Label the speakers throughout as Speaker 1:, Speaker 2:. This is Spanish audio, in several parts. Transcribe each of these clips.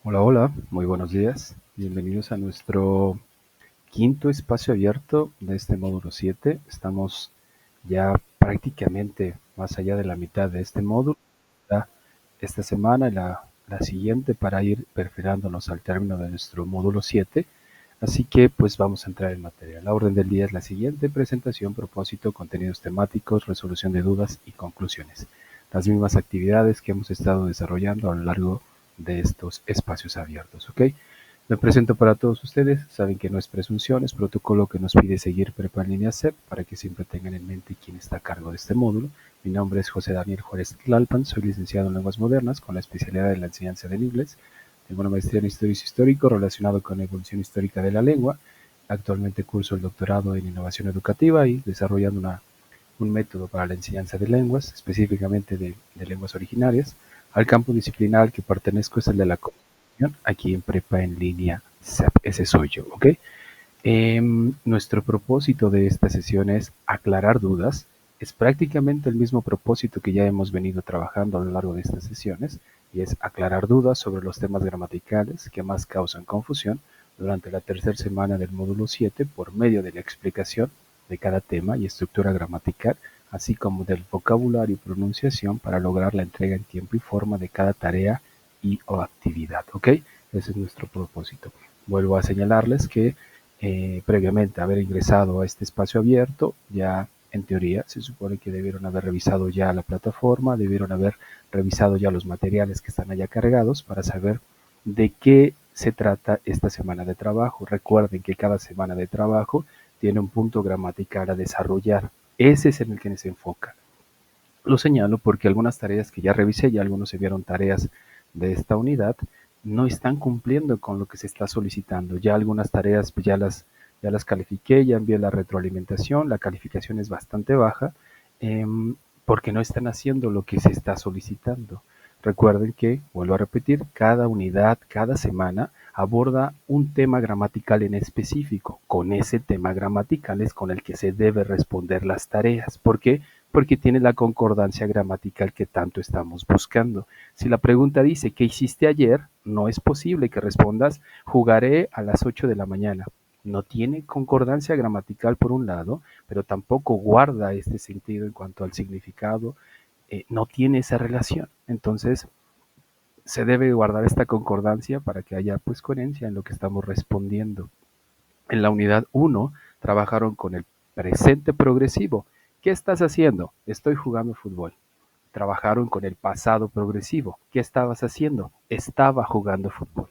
Speaker 1: Hola, hola, muy buenos días. Bienvenidos a nuestro quinto espacio abierto de este módulo 7. Estamos ya prácticamente más allá de la mitad de este módulo. Ya esta semana y la siguiente para ir perfilándonos al término de nuestro módulo 7. Así que pues vamos a entrar en materia. La orden del día es la siguiente: presentación, propósito, contenidos temáticos, resolución de dudas y conclusiones. Las mismas actividades que hemos estado desarrollando a lo largo de estos espacios abiertos, ¿ok? Me presento para todos ustedes. Saben que no es presunción, es protocolo que nos pide seguir Prepa en línea CEP para que siempre tengan en mente quién está a cargo de este módulo. Mi nombre es José Daniel Juárez Tlalpan, soy licenciado en Lenguas Modernas con la especialidad en la enseñanza del inglés. Tengo una maestría en Estudios Históricos relacionado con la evolución histórica de la lengua. Actualmente curso el doctorado en Innovación Educativa y desarrollando un método para la enseñanza de lenguas, específicamente de lenguas originarias. Al campo disciplinar al que pertenezco es el de la comunicación, aquí en Prepa en línea CEP. Ese soy yo, ¿ok? Nuestro propósito de esta sesión es aclarar dudas. Es prácticamente el mismo propósito que ya hemos venido trabajando a lo largo de estas sesiones, y es aclarar dudas sobre los temas gramaticales que más causan confusión durante la tercera semana del módulo 7 por medio de la explicación de cada tema y estructura gramatical, así como del vocabulario y pronunciación para lograr la entrega en tiempo y forma de cada tarea y o actividad, ¿ok? Ese es nuestro propósito. Vuelvo a señalarles que previamente haber ingresado a este espacio abierto, ya en teoría se supone que debieron haber revisado ya la plataforma, debieron haber revisado ya los materiales que están allá cargados para saber de qué se trata esta semana de trabajo. Recuerden que cada semana de trabajo tiene un punto gramatical a desarrollar. Ese es en el que se enfoca. Lo señalo porque algunas tareas que ya revisé, ya algunos se vieron tareas de esta unidad, no están cumpliendo con lo que se está solicitando. Ya algunas tareas pues, ya las califiqué, ya envié la retroalimentación, la calificación es bastante baja, eh, porque no están haciendo lo que se está solicitando. Recuerden que, vuelvo a repetir, cada unidad, cada semana aborda un tema gramatical en específico. Con ese tema gramatical es con el que se debe responder las tareas. ¿Por qué? Porque tiene la concordancia gramatical que tanto estamos buscando. Si la pregunta dice ¿qué hiciste ayer?, no es posible que respondas jugaré a las 8 de la mañana. No tiene concordancia gramatical por un lado, pero tampoco guarda este sentido en cuanto al significado, no tiene esa relación. Entonces, se debe guardar esta concordancia para que haya pues coherencia en lo que estamos respondiendo. En la unidad 1 trabajaron con el presente progresivo. ¿Qué estás haciendo? Estoy jugando fútbol. Trabajaron con el pasado progresivo. ¿Qué estabas haciendo? Estaba jugando fútbol.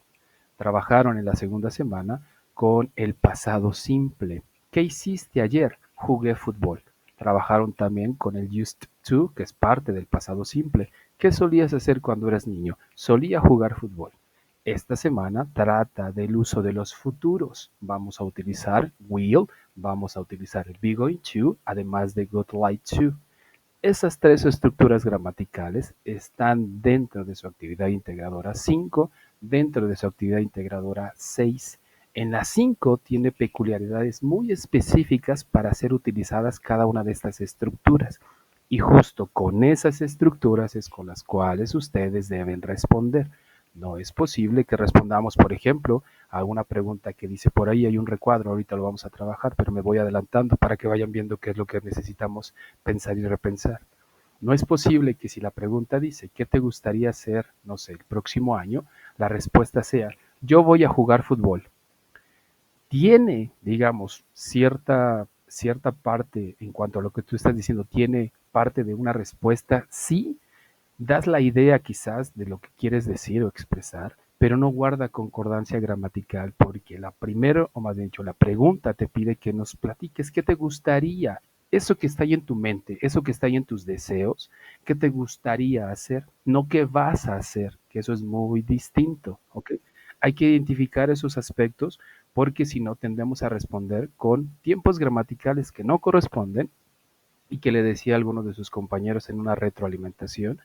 Speaker 1: Trabajaron en la segunda semana con el pasado simple. ¿Qué hiciste ayer? Jugué fútbol. Trabajaron también con el used to, que es parte del pasado simple. ¿Qué solías hacer cuando eras niño? Solía jugar fútbol. Esta semana trata del uso de los futuros. Vamos a utilizar will, vamos a utilizar be going to, además de would like to. Esas tres estructuras gramaticales están dentro de su actividad integradora 5, dentro de su actividad integradora 6. En la 5 tiene peculiaridades muy específicas para ser utilizadas cada una de estas estructuras. Y justo con esas estructuras es con las cuales ustedes deben responder. No es posible que respondamos, por ejemplo, a una pregunta que dice por ahí hay un recuadro, ahorita lo vamos a trabajar, pero me voy adelantando para que vayan viendo qué es lo que necesitamos pensar y repensar. No es posible que si la pregunta dice ¿qué te gustaría hacer, no sé, el próximo año?, la respuesta sea yo voy a jugar fútbol. Tiene, digamos, cierta parte en cuanto a lo que tú estás diciendo, tiene parte de una respuesta, sí, das la idea quizás de lo que quieres decir o expresar, pero no guarda concordancia gramatical porque la primera, o más bien dicho, la pregunta te pide que nos platiques qué te gustaría, eso que está ahí en tu mente, eso que está ahí en tus deseos, qué te gustaría hacer, no qué vas a hacer, que eso es muy distinto, ¿ok? Hay que identificar esos aspectos porque si no tendemos a responder con tiempos gramaticales que no corresponden y que le decía a algunos de sus compañeros en una retroalimentación,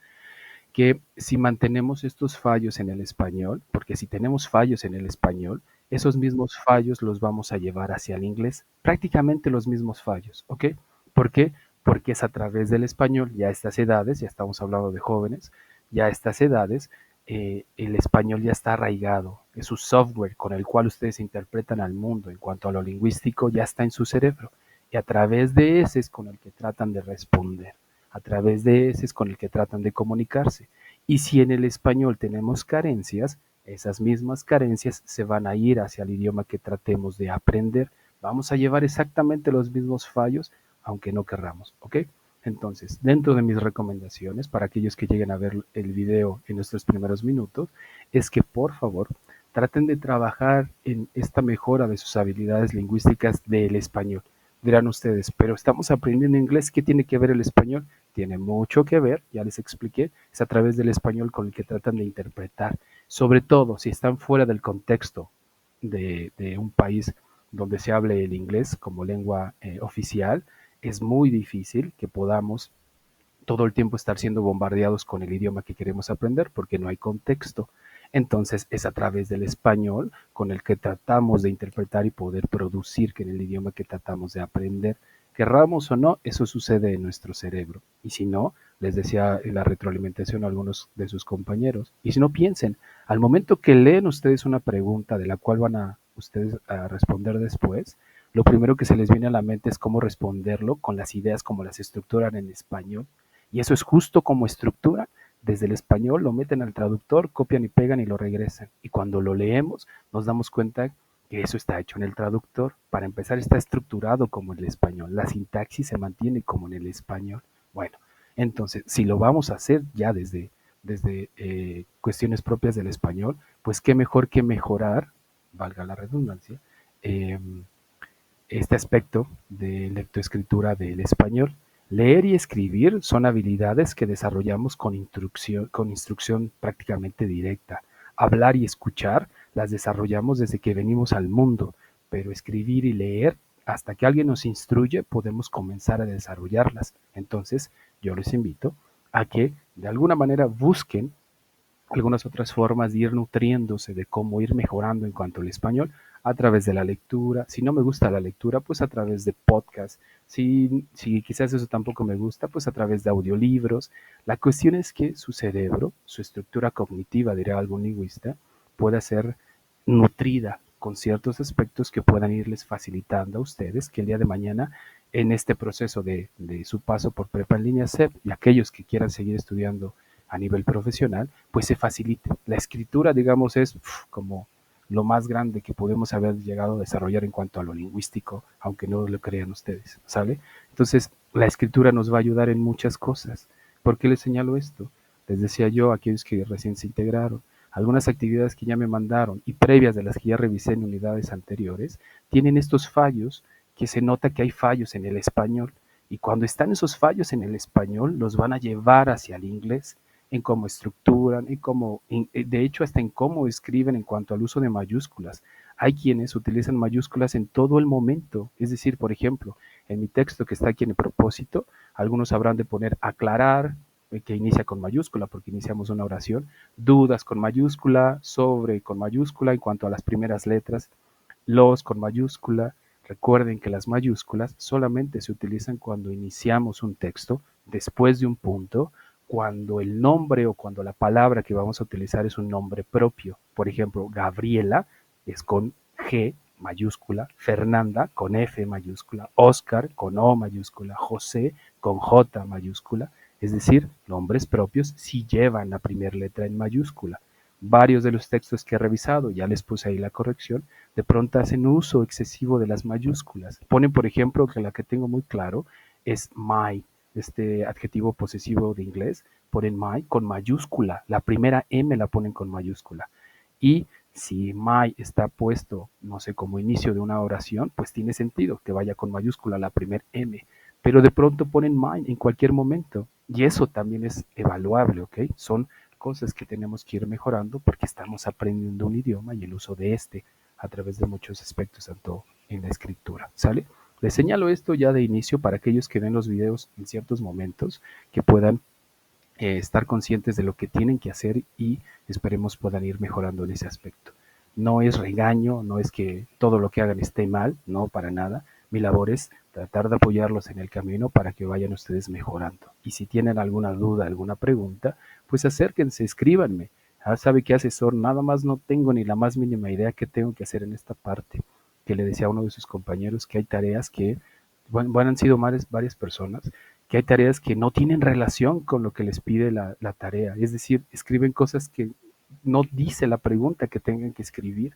Speaker 1: que si mantenemos estos fallos en el español, porque si tenemos fallos en el español, esos mismos fallos los vamos a llevar hacia el inglés, prácticamente los mismos fallos, ¿ok? ¿Por qué? Porque es a través del español, ya a estas edades, ya estamos hablando de jóvenes, ya a estas edades, el español ya está arraigado, es su software con el cual ustedes interpretan al mundo en cuanto a lo lingüístico ya está en su cerebro y a través de ese es con el que tratan de responder, a través de ese es con el que tratan de comunicarse. Y si en el español tenemos carencias, esas mismas carencias se van a ir hacia el idioma que tratemos de aprender. Vamos a llevar exactamente los mismos fallos, aunque no querramos, ¿ok? Entonces, dentro de mis recomendaciones para aquellos que lleguen a ver el video en nuestros primeros minutos, es que por favor traten de trabajar en esta mejora de sus habilidades lingüísticas del español. Dirán ustedes, pero estamos aprendiendo inglés, ¿qué tiene que ver el español? Tiene mucho que ver, ya les expliqué, es a través del español con el que tratan de interpretar, sobre todo si están fuera del contexto de un país donde se hable el inglés como lengua oficial, es muy difícil que podamos todo el tiempo estar siendo bombardeados con el idioma que queremos aprender porque no hay contexto. Entonces es a través del español con el que tratamos de interpretar y poder producir que en el idioma que tratamos de aprender. Querramos o no, eso sucede en nuestro cerebro. Y si no, les decía en la retroalimentación a algunos de sus compañeros, y si no piensen, al momento que leen ustedes una pregunta de la cual van a ustedes a responder después, lo primero que se les viene a la mente es cómo responderlo con las ideas como las estructuran en español. Y eso es justo como estructura. Desde el español lo meten al traductor, copian y pegan y lo regresan. Y cuando lo leemos nos damos cuenta que eso está hecho en el traductor. Para empezar está estructurado como en el español. La sintaxis se mantiene como en el español. Bueno, entonces si lo vamos a hacer ya desde cuestiones propias del español, pues qué mejor que mejorar, valga la redundancia, eh, este aspecto de lectoescritura del español. Leer y escribir son habilidades que desarrollamos con instrucción prácticamente directa. Hablar y escuchar las desarrollamos desde que venimos al mundo, pero escribir y leer, hasta que alguien nos instruye, podemos comenzar a desarrollarlas. Entonces, yo les invito a que de alguna manera busquen algunas otras formas de ir nutriéndose, de cómo ir mejorando en cuanto al español a través de la lectura. Si no me gusta la lectura, pues a través de podcast. Si quizás eso tampoco me gusta, pues a través de audiolibros. La cuestión es que su cerebro, su estructura cognitiva, dirá algún lingüista, pueda ser nutrida con ciertos aspectos que puedan irles facilitando a ustedes que el día de mañana en este proceso de su paso por Prepa en línea CEP y aquellos que quieran seguir estudiando a nivel profesional, pues se facilite. La escritura, digamos, es como lo más grande que podemos haber llegado a desarrollar en cuanto a lo lingüístico, aunque no lo crean ustedes, ¿sale? Entonces, la escritura nos va a ayudar en muchas cosas. ¿Por qué les señalo esto? Les decía yo a aquellos que recién se integraron, algunas actividades que ya me mandaron y previas de las que ya revisé en unidades anteriores, tienen estos fallos que se nota que hay fallos en el español. Y cuando están esos fallos en el español, los van a llevar hacia el inglés en cómo estructuran, de hecho hasta en cómo escriben en cuanto al uso de mayúsculas. Hay quienes utilizan mayúsculas en todo el momento, es decir, por ejemplo, en mi texto que está aquí en el propósito, algunos habrán de poner aclarar, que inicia con mayúscula porque iniciamos una oración, dudas con mayúscula, sobre con mayúscula en cuanto a las primeras letras, los con mayúscula. Recuerden que las mayúsculas solamente se utilizan cuando iniciamos un texto, después de un punto, cuando el nombre o cuando la palabra que vamos a utilizar es un nombre propio. Por ejemplo, Gabriela es con G mayúscula, Fernanda con F mayúscula, Oscar con O mayúscula, José con J mayúscula. Es decir, nombres propios sí llevan la primera letra en mayúscula. Varios de los textos que he revisado, ya les puse ahí la corrección, de pronto hacen uso excesivo de las mayúsculas. Ponen, por ejemplo, que la que tengo muy claro es my, este adjetivo posesivo de inglés, ponen my con mayúscula. La primera M la ponen con mayúscula. Y si my está puesto, no sé, como inicio de una oración, pues tiene sentido que vaya con mayúscula la primera M. Pero de pronto ponen my en cualquier momento. Y eso también es evaluable, ¿ok? Son cosas que tenemos que ir mejorando porque estamos aprendiendo un idioma y el uso de este a través de muchos aspectos, tanto en la escritura, ¿sale? Les señalo esto ya de inicio para aquellos que ven los videos en ciertos momentos, que puedan estar conscientes de lo que tienen que hacer y esperemos puedan ir mejorando en ese aspecto. No es regaño, no es que todo lo que hagan esté mal, no, para nada. Mi labor es tratar de apoyarlos en el camino para que vayan ustedes mejorando. Y si tienen alguna duda, alguna pregunta, pues acérquense, escríbanme. Ah, ¿sabe qué, asesor? Nada más no tengo ni la más mínima idea qué tengo que hacer en esta parte. Que le decía a uno de sus compañeros que hay tareas que, bueno, han sido varias personas, que hay tareas que no tienen relación con lo que les pide la tarea. Es decir, escriben cosas que no dice la pregunta que tengan que escribir,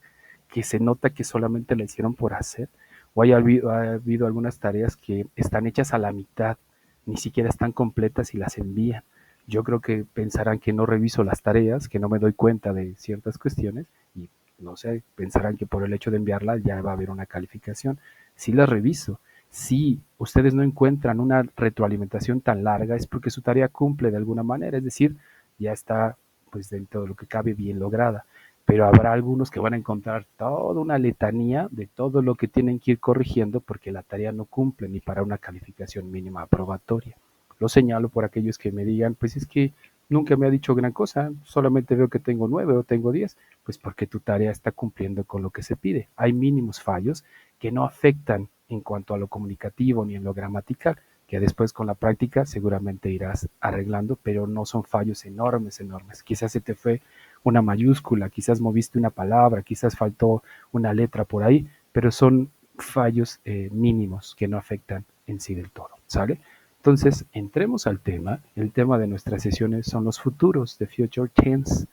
Speaker 1: que se nota que solamente la hicieron por hacer. O ha habido algunas tareas que están hechas a la mitad, ni siquiera están completas y las envían. Yo creo que pensarán que no reviso las tareas, que no me doy cuenta de ciertas cuestiones y no sé, pensarán que por el hecho de enviarla ya va a haber una calificación. Sí las reviso. Si ustedes no encuentran una retroalimentación tan larga es porque su tarea cumple de alguna manera, es decir, ya está pues dentro de lo que cabe bien lograda. Pero habrá algunos que van a encontrar toda una letanía de todo lo que tienen que ir corrigiendo porque la tarea no cumple ni para una calificación mínima aprobatoria. Lo señalo por aquellos que me digan, pues es que nunca me ha dicho gran cosa, solamente veo que tengo 9 o tengo 10, pues porque tu tarea está cumpliendo con lo que se pide. Hay mínimos fallos que no afectan en cuanto a lo comunicativo ni en lo gramatical, que después con la práctica seguramente irás arreglando, pero no son fallos enormes, enormes. Quizás se te fue una mayúscula, quizás moviste una palabra, quizás faltó una letra por ahí, pero son fallos mínimos que no afectan en sí del todo, ¿sale? Entonces, entremos al tema. El tema de nuestras sesiones son los futuros, the future tense.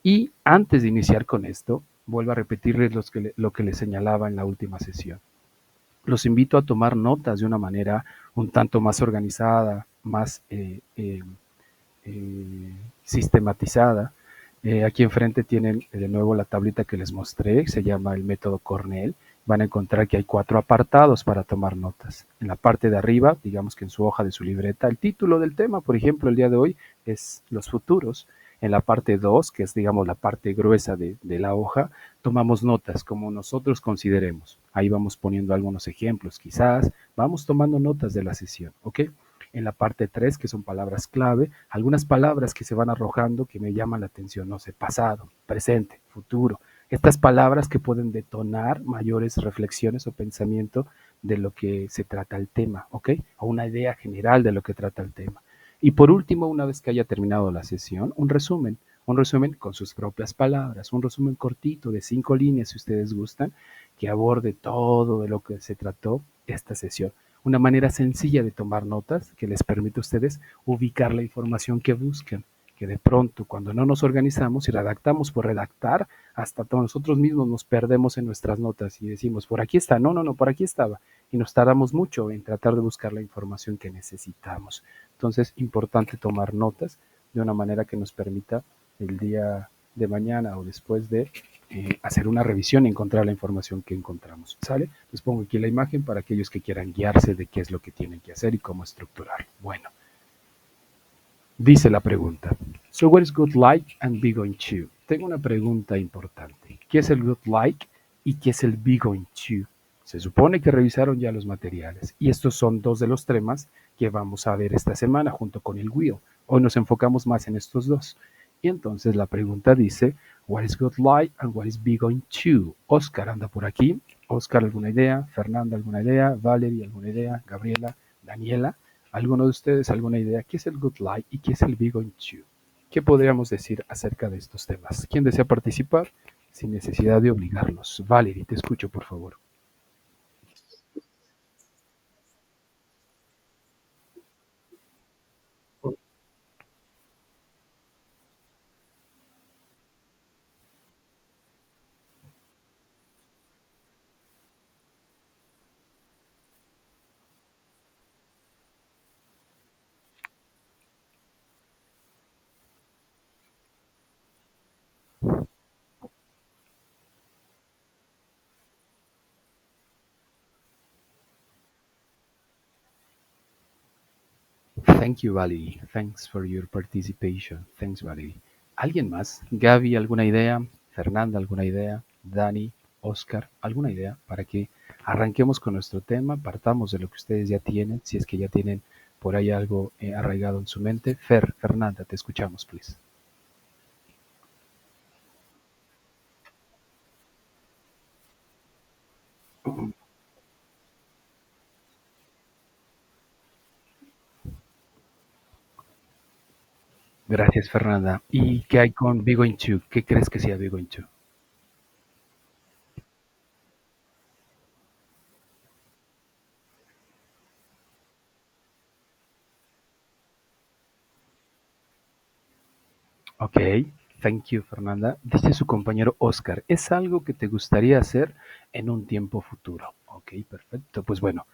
Speaker 1: Y antes de iniciar con esto, vuelvo a repetirles lo que les señalaba en la última sesión. Los invito a tomar notas de una manera un tanto más organizada, más eh, sistematizada. Aquí enfrente tienen de nuevo la tablita que les mostré, se llama el método Cornell. Van a encontrar que hay 4 apartados para tomar notas. En la parte de arriba, digamos que en su hoja de su libreta, el título del tema, por ejemplo, el día de hoy es los futuros. En la parte 2, que es digamos la parte gruesa de la hoja, tomamos notas como nosotros consideremos. Ahí vamos poniendo algunos ejemplos, quizás vamos tomando notas de la sesión, ¿ok? En la parte 3, que son palabras clave, algunas palabras que se van arrojando que me llaman la atención, no sé, pasado, presente, futuro. Estas palabras que pueden detonar mayores reflexiones o pensamiento de lo que se trata el tema, ¿ok? O una idea general de lo que trata el tema. Y por último, una vez que haya terminado la sesión, un resumen con sus propias palabras, un resumen cortito de 5 líneas, si ustedes gustan, que aborde todo de lo que se trató esta sesión. Una manera sencilla de tomar notas que les permite a ustedes ubicar la información que buscan, que de pronto cuando no nos organizamos y redactamos por redactar, hasta nosotros mismos nos perdemos en nuestras notas y decimos, por aquí está, no, no, no, por aquí estaba. Y nos tardamos mucho en tratar de buscar la información que necesitamos. Entonces, importante tomar notas de una manera que nos permita el día de mañana o después de hacer una revisión y encontrar la información que encontramos. ¿Sale? Les pongo aquí la imagen para aquellos que quieran guiarse de qué es lo que tienen que hacer y cómo estructurar. Bueno, dice la pregunta. So what is good like and be going to? Tengo una pregunta importante. ¿Qué es el good like y qué es el be going to? Se supone que revisaron ya los materiales y estos son dos de los temas que vamos a ver esta semana junto con el will. Hoy nos enfocamos más en estos dos. Y entonces la pregunta dice, what is good like and what is be going to? Oscar anda por aquí. Oscar, ¿alguna idea? Fernanda, ¿alguna idea? Valerie, ¿alguna idea? Gabriela, Daniela, ¿alguno de ustedes alguna idea? ¿Qué es el good like y qué es el be going to? ¿Qué podríamos decir acerca de estos temas? ¿Quién desea participar? Sin necesidad de obligarlos. Valerie, te escucho, por favor. Thank you, Valerie. Thanks for your participation. Thanks, Valerie. ¿Alguien más? Gaby, ¿alguna idea? Fernanda, ¿alguna idea? Dani, Oscar, ¿alguna idea? Para que arranquemos con nuestro tema, partamos de lo que ustedes ya tienen, si es que ya tienen por ahí algo arraigado en su mente. Fernanda, te escuchamos, please. Gracias, Fernanda. ¿Y qué hay con Be Going To? ¿Qué crees que sea Be Going To? Ok, thank you, Fernanda. Dice su compañero Oscar, ¿es algo que te gustaría hacer en un tiempo futuro? Ok, perfecto. Pues bueno,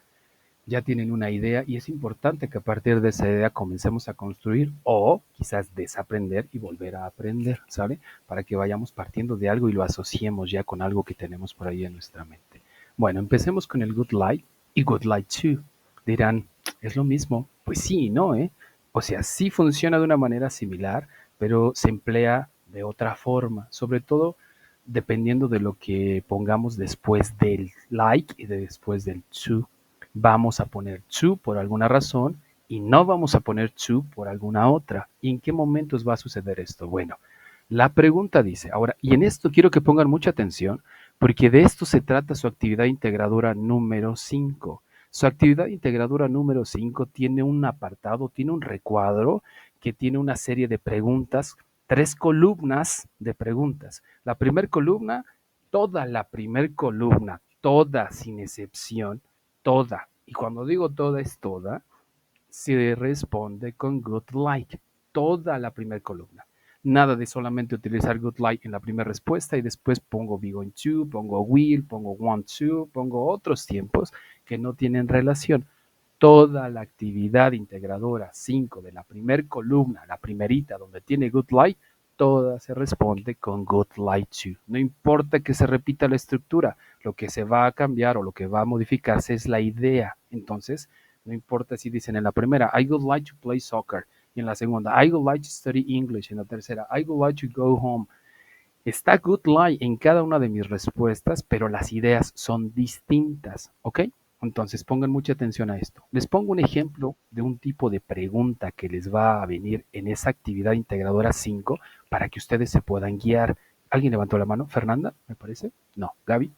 Speaker 1: ya tienen una idea y es importante que a partir de esa idea comencemos a construir o quizás desaprender y volver a aprender, ¿sale? Para que vayamos partiendo de algo y lo asociemos ya con algo que tenemos por ahí en nuestra mente. Bueno, empecemos con el Good Light y Good Light 2. Dirán, ¿es lo mismo? Pues sí y no, ¿eh? O sea, sí funciona de una manera similar, pero se emplea de otra forma, sobre todo dependiendo de lo que pongamos después del like y de después del to. Vamos a poner to por alguna razón y no vamos a poner to por alguna otra. ¿Y en qué momentos va a suceder esto? Bueno, la pregunta dice, ahora, y en esto quiero que pongan mucha atención, porque de esto se trata su actividad integradora número 5. Su actividad integradora número 5 tiene un apartado, tiene un recuadro que tiene una serie de preguntas, tres columnas de preguntas. La primera columna, toda la primera columna, toda sin excepción, toda, y cuando digo toda es toda, se responde con good like, toda la primera columna. Nada de solamente utilizar good like en la primera respuesta y después pongo be going to, pongo will, pongo want to, pongo otros tiempos que no tienen relación. Toda la actividad integradora 5 de la primera columna, la primerita donde tiene good like, toda se responde con good like to. No importa que se repita la estructura, lo que se va a cambiar o lo que va a modificarse es la idea. Entonces, no importa si dicen en la primera, I would like to play soccer, y en la segunda, I would like to study English, en la tercera, I would like to go home. Está good like en cada una de mis respuestas, pero las ideas son distintas, ¿ok? Entonces pongan mucha atención a esto. Les pongo un ejemplo de un tipo de pregunta que les va a venir en esa actividad integradora 5 para que ustedes se puedan guiar. ¿Alguien levantó la mano? ¿Fernanda? ¿Me parece? No. ¿Gaby?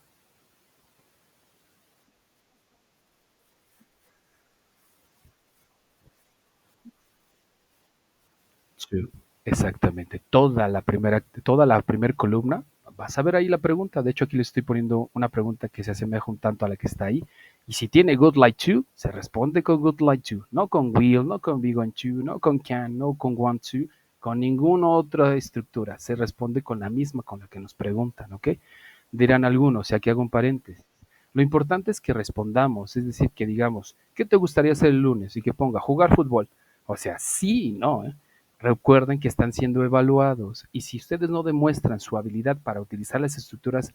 Speaker 1: Sí. Exactamente. Toda la primera columna, vas a ver ahí la pregunta. De hecho, aquí le estoy poniendo una pregunta que se asemeja un tanto a la que está ahí. Y si tiene good like to, se responde con good like to, no con will, no con be going to, no con can, no con want to, con ninguna otra estructura. Se responde con la misma con la que nos preguntan, ¿ok? Dirán algunos, y aquí hago un paréntesis. Lo importante es que respondamos, es decir, que digamos, ¿qué te gustaría hacer el lunes? Y que ponga jugar fútbol. O sea, sí y no, ¿eh? Recuerden que están siendo evaluados y si ustedes no demuestran su habilidad para utilizar las estructuras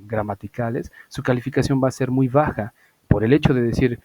Speaker 1: gramaticales, su calificación va a ser muy baja por el hecho de decir,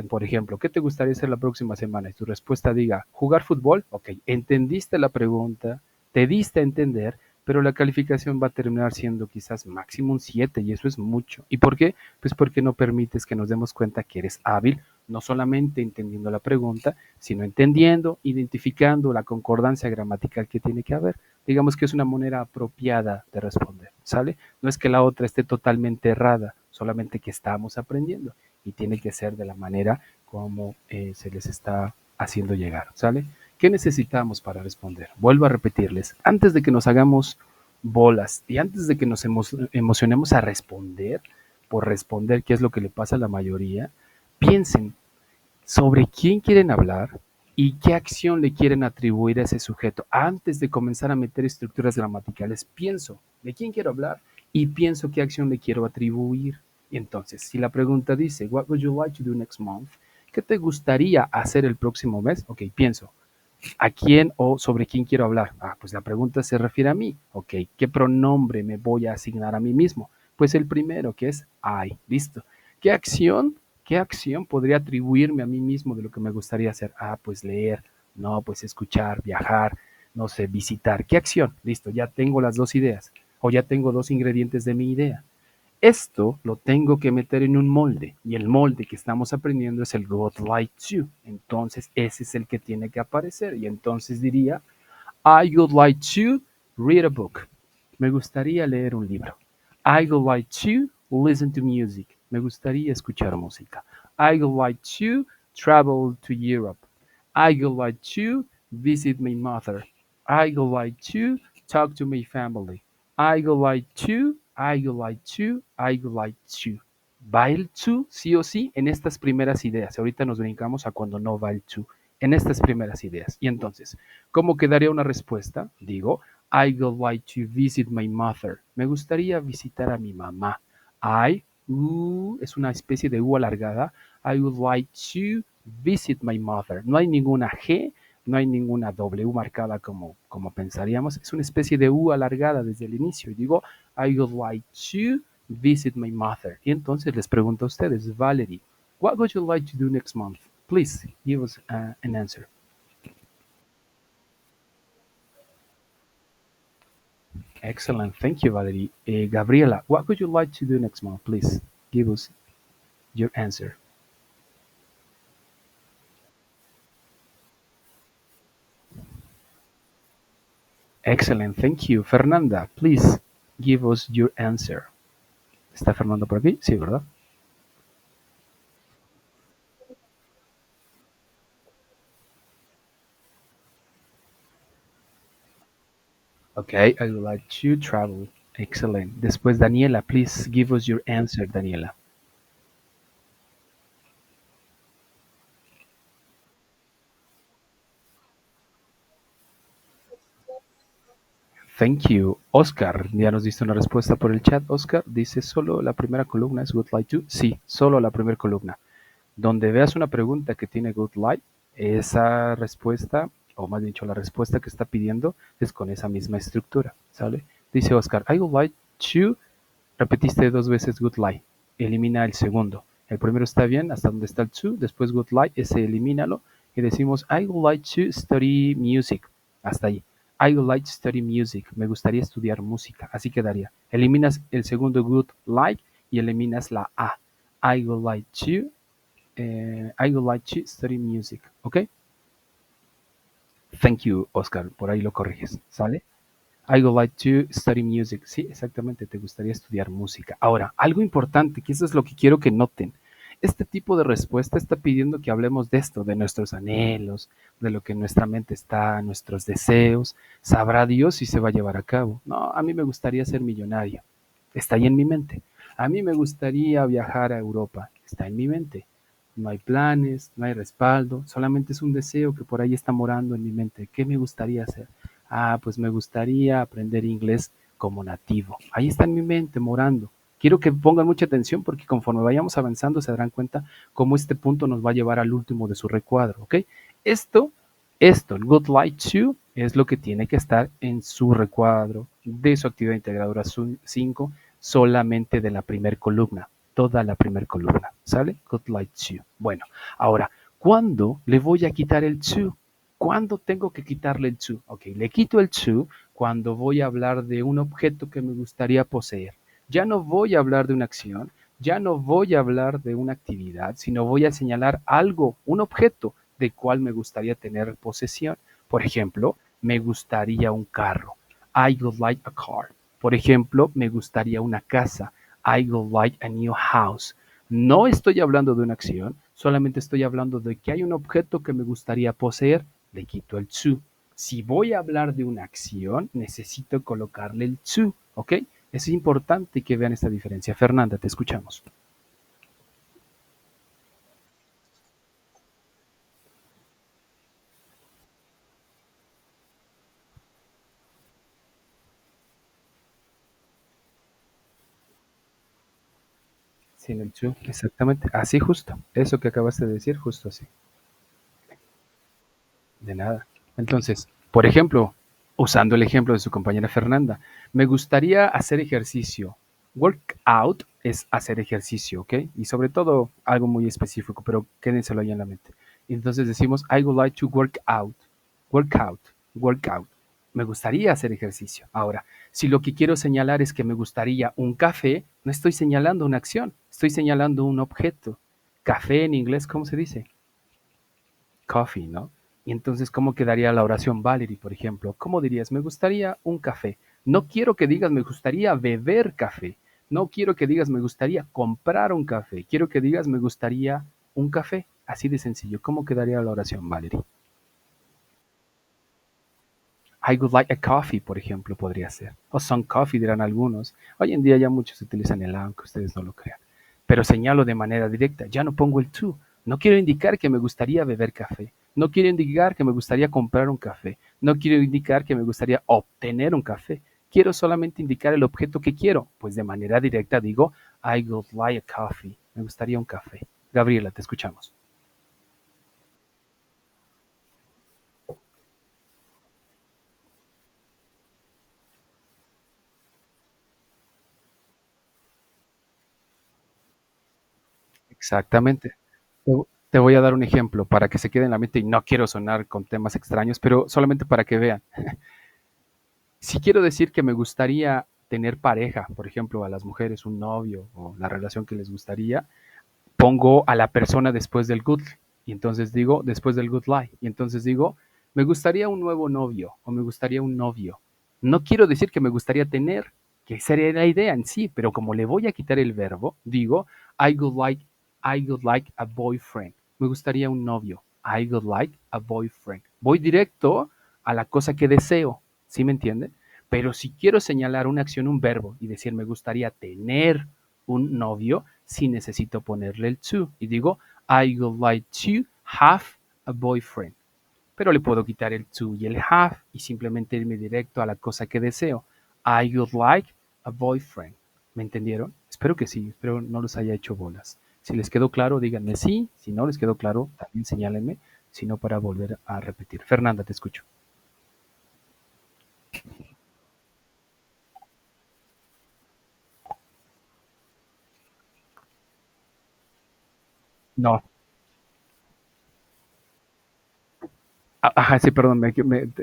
Speaker 1: por ejemplo, ¿qué te gustaría hacer la próxima semana? Y tu respuesta diga, jugar fútbol, ok, entendiste la pregunta, te diste a entender, pero la calificación va a terminar siendo quizás máximo un 7 y eso es mucho. ¿Y por qué? Pues porque no permites que nos demos cuenta que eres hábil, no solamente entendiendo la pregunta, sino entendiendo, identificando la concordancia gramatical que tiene que haber. Digamos que es una manera apropiada de responder, ¿sale? No es que la otra esté totalmente errada, solamente que estamos aprendiendo y tiene que ser de la manera como se les está haciendo llegar, ¿sale? ¿Qué necesitamos para responder? Vuelvo a repetirles, antes de que nos hagamos bolas y antes de que nos emocionemos a responder, por responder, qué es lo que le pasa a la mayoría, piensen sobre quién quieren hablar y qué acción le quieren atribuir a ese sujeto. Antes de comenzar a meter estructuras gramaticales, pienso de quién quiero hablar y pienso qué acción le quiero atribuir. Y entonces, si la pregunta dice, What would you like to do next month? ¿Qué te gustaría hacer el próximo mes? Ok, pienso, ¿a quién o sobre quién quiero hablar? Ah, pues la pregunta se refiere a mí. Ok, ¿qué pronombre me voy a asignar a mí mismo? Pues el primero, que es I. Listo. ¿Qué acción? ¿Qué acción podría atribuirme a mí mismo de lo que me gustaría hacer? Ah, pues leer. No, pues escuchar, viajar, no sé, visitar. ¿Qué acción? Listo, ya tengo las dos ideas. O ya tengo dos ingredientes de mi idea. Esto lo tengo que meter en un molde y el molde que estamos aprendiendo es el God Like To. Entonces ese es el que tiene que aparecer y entonces diría I would like to read a book. Me gustaría leer un libro. I would like to listen to music. Me gustaría escuchar música. I would like to travel to Europe. I would like to visit my mother. I would like to talk to my family. I would like to, I would like to, I would like to. Va el to, sí o sí, en estas primeras ideas. Ahorita nos brincamos a cuando no va el to. En estas primeras ideas. Y entonces, ¿cómo quedaría una respuesta? Digo, I would like to visit my mother. Me gustaría visitar a mi mamá. Es una especie de U alargada. I would like to visit my mother. No hay ninguna G, no hay ninguna W marcada como pensaríamos. Es una especie de U alargada desde el inicio. Y digo, I would like to visit my mother. Y entonces les pregunto a ustedes, Valerie, what would you like to do next month? Please give us an answer. Excellent. Thank you, Valerie. Gabriela, what would you like to do next month? Please give us your answer. Excellent. Thank you. Fernanda, please give us your answer. ¿Está Fernando por aquí? Sí, ¿verdad? Okay, I would like to travel. Excellent. Después, Daniela, please give us your answer, Daniela. Thank you. Oscar, ya nos diste una respuesta por el chat. Oscar dice solo la primera columna es would like to. Sí, solo la primera columna. Donde veas una pregunta que tiene good like, esa respuesta, o más dicho, la respuesta que está pidiendo es con esa misma estructura, ¿sale? Dice Oscar, I would like to, repetiste dos veces good like, elimina el segundo. El primero está bien, hasta donde está el to, después good like, ese elimínalo, y decimos, I would like to study music, hasta ahí. I would like to study music, me gustaría estudiar música, así quedaría. Eliminas el segundo good like y eliminas la A. I would like to I would like to study music. ¿Ok? Thank you, Oscar. Por ahí lo corriges. ¿Sale? I would like to study music. Sí, exactamente. Te gustaría estudiar música. Ahora, algo importante, que eso es lo que quiero que noten. Este tipo de respuesta está pidiendo que hablemos de esto, de nuestros anhelos, de lo que en nuestra mente está, nuestros deseos. Sabrá Dios si se va a llevar a cabo. No, a mí me gustaría ser millonario. Está ahí en mi mente. A mí me gustaría viajar a Europa. Está en mi mente. No hay planes, no hay respaldo, solamente es un deseo que por ahí está morando en mi mente. ¿Qué me gustaría hacer? Ah, pues me gustaría aprender inglés como nativo. Ahí está en mi mente morando. Quiero que pongan mucha atención porque conforme vayamos avanzando se darán cuenta cómo este punto nos va a llevar al último de su recuadro, ¿ok? Esto, el Good Light 2, es lo que tiene que estar en su recuadro de su actividad integradora 5, solamente de la primer columna, toda la primera columna, ¿sale? Good Light 2. Bueno, ahora, ¿cuándo le voy a quitar el 2? ¿Cuándo tengo que quitarle el to? Ok, le quito el to cuando voy a hablar de un objeto que me gustaría poseer. Ya no voy a hablar de una acción, ya no voy a hablar de una actividad, sino voy a señalar algo, un objeto del cual me gustaría tener posesión. Por ejemplo, me gustaría un carro. I would like a car. Por ejemplo, me gustaría una casa. I would like a new house. No estoy hablando de una acción, solamente estoy hablando de que hay un objeto que me gustaría poseer, le quito el to. Si voy a hablar de una acción, necesito colocarle el to, ¿ok? Es importante que vean esta diferencia. Fernanda, te escuchamos. Sin el to, exactamente. Así justo. Eso que acabaste de decir, justo así. De nada. Entonces, por ejemplo, usando el ejemplo de su compañera Fernanda, me gustaría hacer ejercicio. Workout es hacer ejercicio, ¿ok? Y sobre todo algo muy específico, pero quédenselo ahí en la mente. Entonces decimos, I would like to work out. Workout, workout. Me gustaría hacer ejercicio. Ahora, si lo que quiero señalar es que me gustaría un café, no estoy señalando una acción, estoy señalando un objeto. Café en inglés, ¿cómo se dice? Coffee, ¿no? Y entonces, ¿cómo quedaría la oración Valerie, por ejemplo? ¿Cómo dirías? Me gustaría un café. No quiero que digas me gustaría beber café. No quiero que digas me gustaría comprar un café. Quiero que digas me gustaría un café. Así de sencillo. ¿Cómo quedaría la oración Valerie? I would like a coffee, por ejemplo, podría ser. O some coffee, dirán algunos. Hoy en día ya muchos utilizan el aunque ustedes no lo crean. Pero señalo de manera directa, ya no pongo el to. No quiero indicar que me gustaría beber café. No quiero indicar que me gustaría comprar un café. No quiero indicar que me gustaría obtener un café. Quiero solamente indicar el objeto que quiero. Pues de manera directa digo, I would like a coffee. Me gustaría un café. Gabriela, te escuchamos. Exactamente. Te voy a dar un ejemplo para que se quede en la mente y no quiero sonar con temas extraños, pero solamente para que vean. Si quiero decir que me gustaría tener pareja, por ejemplo, a las mujeres un novio o la relación que les gustaría, pongo a la persona después del good y entonces digo después del good lie y entonces digo me gustaría un nuevo novio o me gustaría un novio. No quiero decir que me gustaría tener, que sería la idea en sí, pero como le voy a quitar el verbo, digo I would like a boyfriend. Me gustaría un novio. I would like a boyfriend. Voy directo a la cosa que deseo, ¿sí me entiende? Pero si quiero señalar una acción, un verbo y decir me gustaría tener un novio, sí necesito ponerle el to. Y digo, I would like to have a boyfriend. Pero le puedo quitar el to y el have y simplemente irme directo a la cosa que deseo. I would like a boyfriend. ¿Me entendieron? Espero que sí, espero no los haya hecho bolas. Si les quedó claro, díganme sí. Si no les quedó claro, también señálenme, si no para volver a repetir. Fernanda, te escucho. No. Ajá, sí, perdón,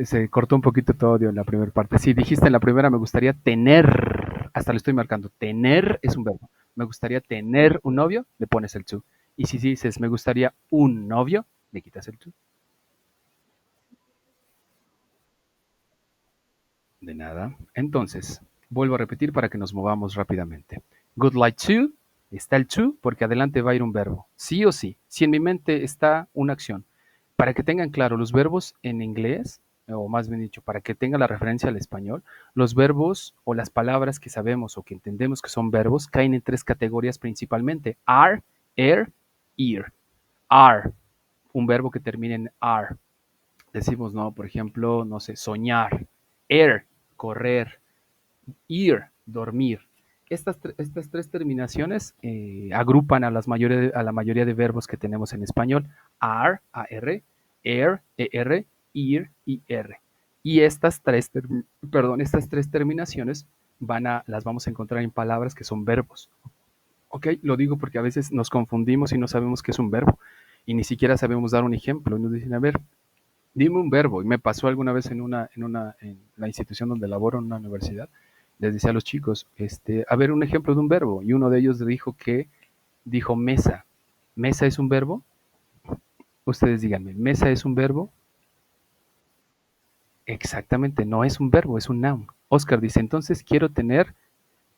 Speaker 1: se cortó un poquito todo audio en la primera parte. Sí, dijiste en la primera, me gustaría tener, hasta le estoy marcando, tener es un verbo. Me gustaría tener un novio, le pones el to. Y si dices, me gustaría un novio, le quitas el to. De nada. Entonces, vuelvo a repetir para que nos movamos rápidamente. Good like to, está el to porque adelante va a ir un verbo. Sí o sí. Si en mi mente está una acción. Para que tengan claro, los verbos en inglés, o más bien dicho, para que tenga la referencia al español, los verbos o las palabras que sabemos o que entendemos que son verbos caen en tres categorías principalmente. Are, ear. Are, un verbo que termine en are. Decimos, no, por ejemplo, no sé, soñar. Air, correr. Ear, dormir. Estas tres terminaciones agrupan a la mayoría de verbos que tenemos en español. Are, A-R, air, E-R, ear y R. Y estas tres terminaciones las vamos a encontrar en palabras que son verbos. Ok, lo digo porque a veces nos confundimos y no sabemos qué es un verbo. Y ni siquiera sabemos dar un ejemplo. Y nos dicen, a ver, dime un verbo. Y me pasó alguna vez en la institución donde laboro, en una universidad, les decía a los chicos, a ver, un ejemplo de un verbo. Y uno de ellos dijo mesa. ¿Mesa es un verbo? Ustedes díganme, ¿mesa es un verbo? Exactamente, no es un verbo, es un noun. Oscar dice, entonces quiero tener,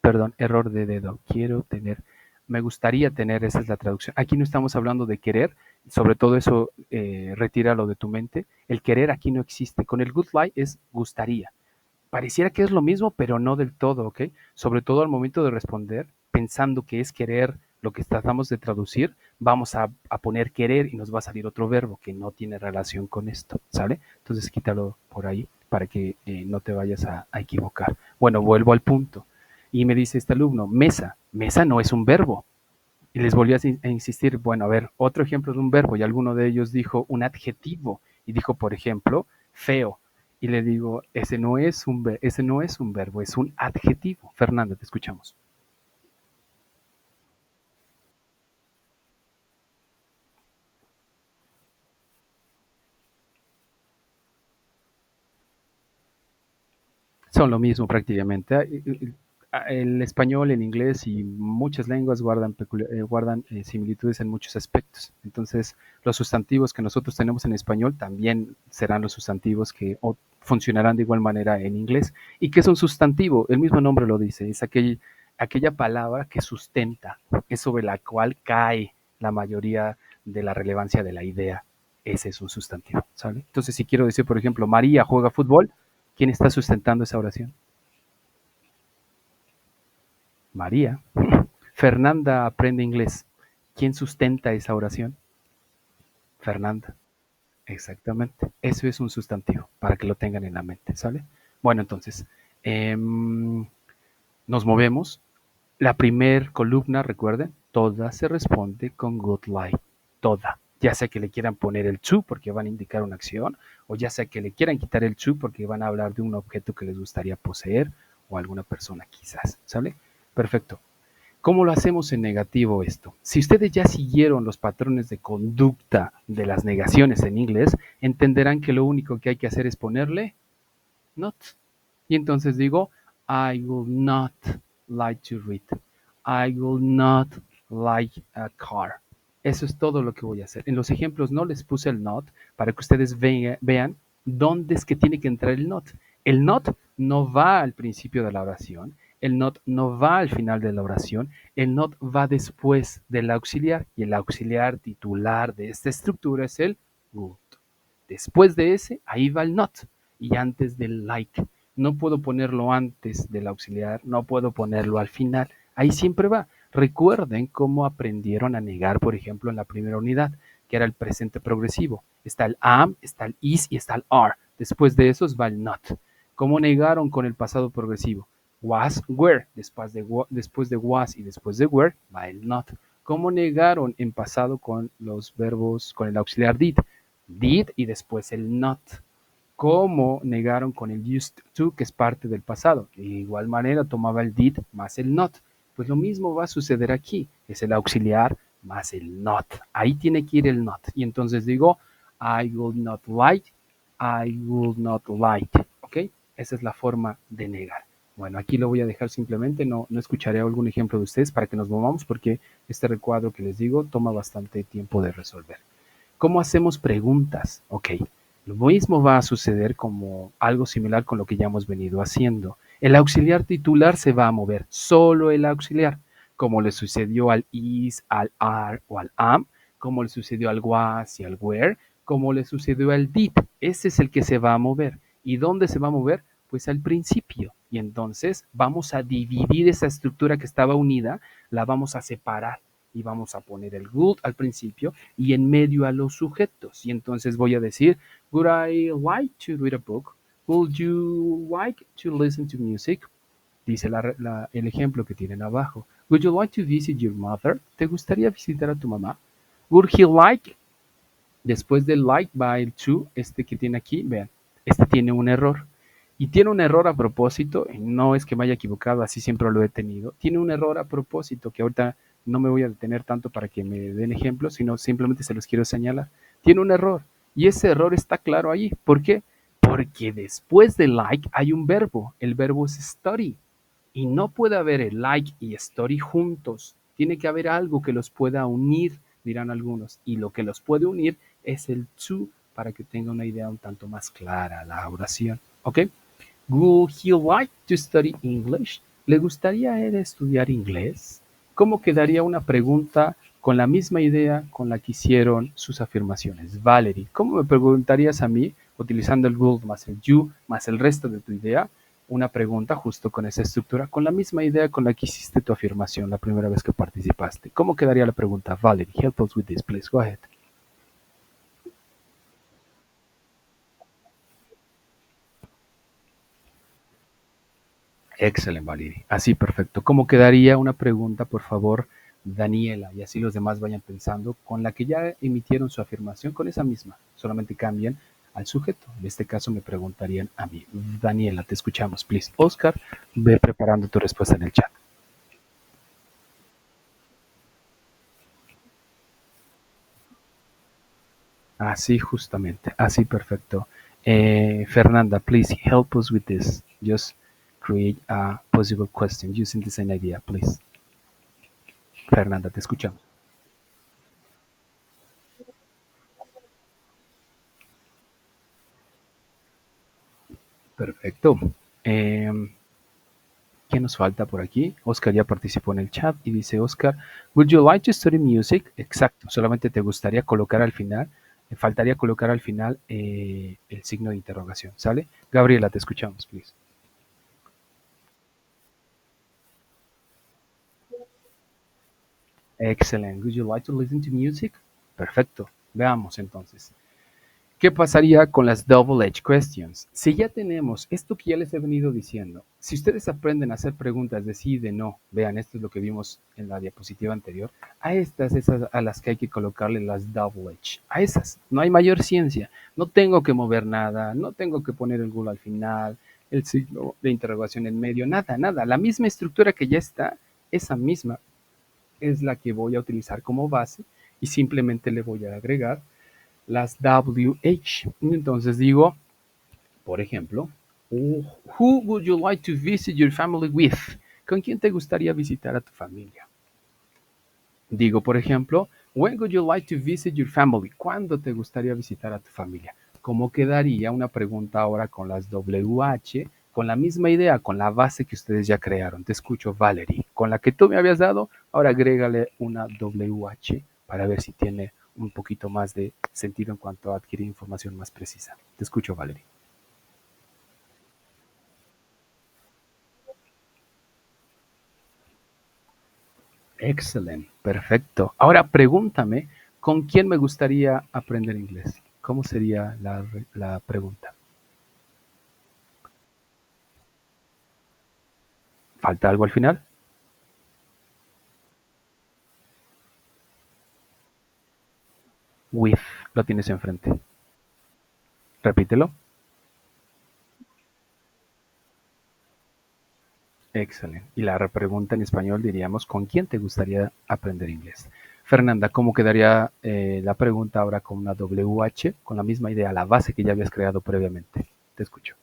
Speaker 1: perdón, error de dedo, quiero tener, me gustaría tener, esa es la traducción. Aquí no estamos hablando de querer, sobre todo eso retíralo de tu mente. El querer aquí no existe. Con el good lie es gustaría. Pareciera que es lo mismo, pero no del todo, ¿ok? Sobre todo al momento de responder, pensando que es querer lo que tratamos de traducir, vamos a poner querer y nos va a salir otro verbo que no tiene relación con esto, ¿sale? Entonces quítalo por ahí para que no te vayas a equivocar. Bueno, vuelvo al punto. Y me dice este alumno, mesa. Mesa no es un verbo. Y les volví a insistir, bueno, a ver, otro ejemplo de un verbo. Y alguno de ellos dijo un adjetivo. Y dijo, por ejemplo, feo. Y le digo, ese no es un verbo, es un adjetivo. Fernanda, te escuchamos. Son lo mismo prácticamente. El español, el inglés y muchas lenguas guardan similitudes en muchos aspectos. Entonces, los sustantivos que nosotros tenemos en español también serán los sustantivos que funcionarán de igual manera en inglés. ¿Y qué es un sustantivo? El mismo nombre lo dice, es aquella palabra que sustenta, es sobre la cual cae la mayoría de la relevancia de la idea. Ese es un sustantivo, ¿sale? Entonces, si quiero decir, por ejemplo, María juega fútbol, ¿Quién está sustentando esa oración? María. Fernanda aprende inglés. ¿Quién sustenta esa oración? Fernanda. Exactamente. Eso es un sustantivo, para que lo tengan en la mente, ¿sale? Bueno, entonces, nos movemos. La primer columna, recuerden, toda se responde con good like. Toda. Ya sea que le quieran poner el to porque van a indicar una acción, o ya sea que le quieran quitar el to porque van a hablar de un objeto que les gustaría poseer o alguna persona quizás, ¿sale? Perfecto. ¿Cómo lo hacemos en negativo esto? Si ustedes ya siguieron los patrones de conducta de las negaciones en inglés, entenderán que lo único que hay que hacer es ponerle not. Y entonces digo, I will not like to read. I will not like a car. Eso es todo lo que voy a hacer. En los ejemplos no les puse el not para que ustedes vean dónde es que tiene que entrar el not. El not no va al principio de la oración, el not no va al final de la oración, el not va después del auxiliar y el auxiliar titular de esta estructura es el would. Después de ese, ahí va el not y antes del like. No puedo ponerlo antes del auxiliar, no puedo ponerlo al final. Ahí siempre va. Recuerden cómo aprendieron a negar, por ejemplo, en la primera unidad, que era el presente progresivo. Está el am, está el is y está el are. Después de esos va el not. ¿Cómo negaron con el pasado progresivo? Was, were. Después de was y después de were va el not. ¿Cómo negaron en pasado con los verbos, con el auxiliar did y después el not? ¿Cómo negaron con el used to, que es parte del pasado? De igual manera tomaba el did más el not. Pues lo mismo va a suceder aquí. Es el auxiliar más el not. Ahí tiene que ir el not. Y entonces digo, I will not like, I will not like. ¿Ok? Esa es la forma de negar. Bueno, aquí lo voy a dejar simplemente, no escucharé algún ejemplo de ustedes para que nos movamos porque este recuadro que les digo toma bastante tiempo de resolver. ¿Cómo hacemos preguntas? Ok, lo mismo va a suceder como algo similar con lo que ya hemos venido haciendo. El auxiliar titular se va a mover, solo el auxiliar, como le sucedió al is, al are o al am, como le sucedió al was y al were, como le sucedió al did. Ese es el que se va a mover. ¿Y dónde se va a mover? Pues al principio. Y entonces vamos a dividir esa estructura que estaba unida, la vamos a separar y vamos a poner el would al principio y en medio a los sujetos. Y entonces voy a decir, would I like to read a book? Would you like to listen to music? Dice el ejemplo que tienen abajo. Would you like to visit your mother? ¿Te gustaría visitar a tu mamá? Would he like? Después del like va el to, este que tiene aquí, vean, este tiene un error. Y tiene un error a propósito, y no es que me haya equivocado, así siempre lo he tenido. Tiene un error a propósito que ahorita no me voy a detener tanto para que me den ejemplos, sino simplemente se los quiero señalar. Tiene un error y ese error está claro ahí. ¿Por qué? Porque después de like hay un verbo. El verbo es study. Y no puede haber el like y story juntos. Tiene que haber algo que los pueda unir, dirán algunos. Y lo que los puede unir es el to para que tenga una idea un tanto más clara la oración. ¿Ok? Would he like to study English? ¿Le gustaría a él estudiar inglés? ¿Cómo quedaría una pregunta con la misma idea con la que hicieron sus afirmaciones? Valerie, ¿cómo me preguntarías a mí, utilizando el would más el you más el resto de tu idea, una pregunta justo con esa estructura, con la misma idea con la que hiciste tu afirmación la primera vez que participaste? ¿Cómo quedaría la pregunta? Valerie, help us with this, please. Go ahead. Excelente, Valerie. Así, perfecto. ¿Cómo quedaría una pregunta, por favor, Daniela? Y así los demás vayan pensando con la que ya emitieron su afirmación, con esa misma. Solamente cambian al sujeto. En este caso me preguntarían a mí. Daniela, te escuchamos, please. Oscar, ve preparando tu respuesta en el chat. Así, justamente. Así, perfecto. Fernanda, please help us with this. Just create a possible question using the same idea, please. Fernanda, te escuchamos. Perfecto. Eh, ¿Qué nos falta por aquí? Oscar ya participó en el chat y dice Oscar, would you like to study music? Exacto, solamente te gustaría colocar al final faltaría colocar al final el signo de interrogación, ¿sale? Gabriela, te escuchamos, please. Excellent. Would you like to listen to music? Perfecto. Veamos entonces. ¿Qué pasaría con las double edge questions? Si ya tenemos esto que ya les he venido diciendo, si ustedes aprenden a hacer preguntas de sí y de no, vean, esto es lo que vimos en la diapositiva anterior, a estas, esas a las que hay que colocarle las double edge, a esas, no hay mayor ciencia, no tengo que mover nada, no tengo que poner el Google al final, el signo de interrogación en medio, nada, nada, la misma estructura que ya está, esa misma es la que voy a utilizar como base y simplemente le voy a agregar las WH. Entonces digo, por ejemplo, who would you like to visit your family with? ¿Con quién te gustaría visitar a tu familia? Digo, por ejemplo, when would you like to visit your family? ¿Cuándo te gustaría visitar a tu familia? ¿Cómo quedaría una pregunta ahora con las WH? Con la misma idea, con la base que ustedes ya crearon. Te escucho, Valerie. Con la que tú me habías dado, ahora agrégale una WH para ver si tiene un poquito más de sentido en cuanto a adquirir información más precisa. Te escucho, Valerie. Excelente, perfecto. Ahora pregúntame, ¿con quién me gustaría aprender inglés? ¿Cómo sería la pregunta? ¿Falta algo al final? With, lo tienes enfrente. Repítelo. Excelente. Y la repregunta en español diríamos, ¿con quién te gustaría aprender inglés? Fernanda, ¿cómo quedaría la pregunta ahora con una WH, con la misma idea, la base que ya habías creado previamente? Te escucho.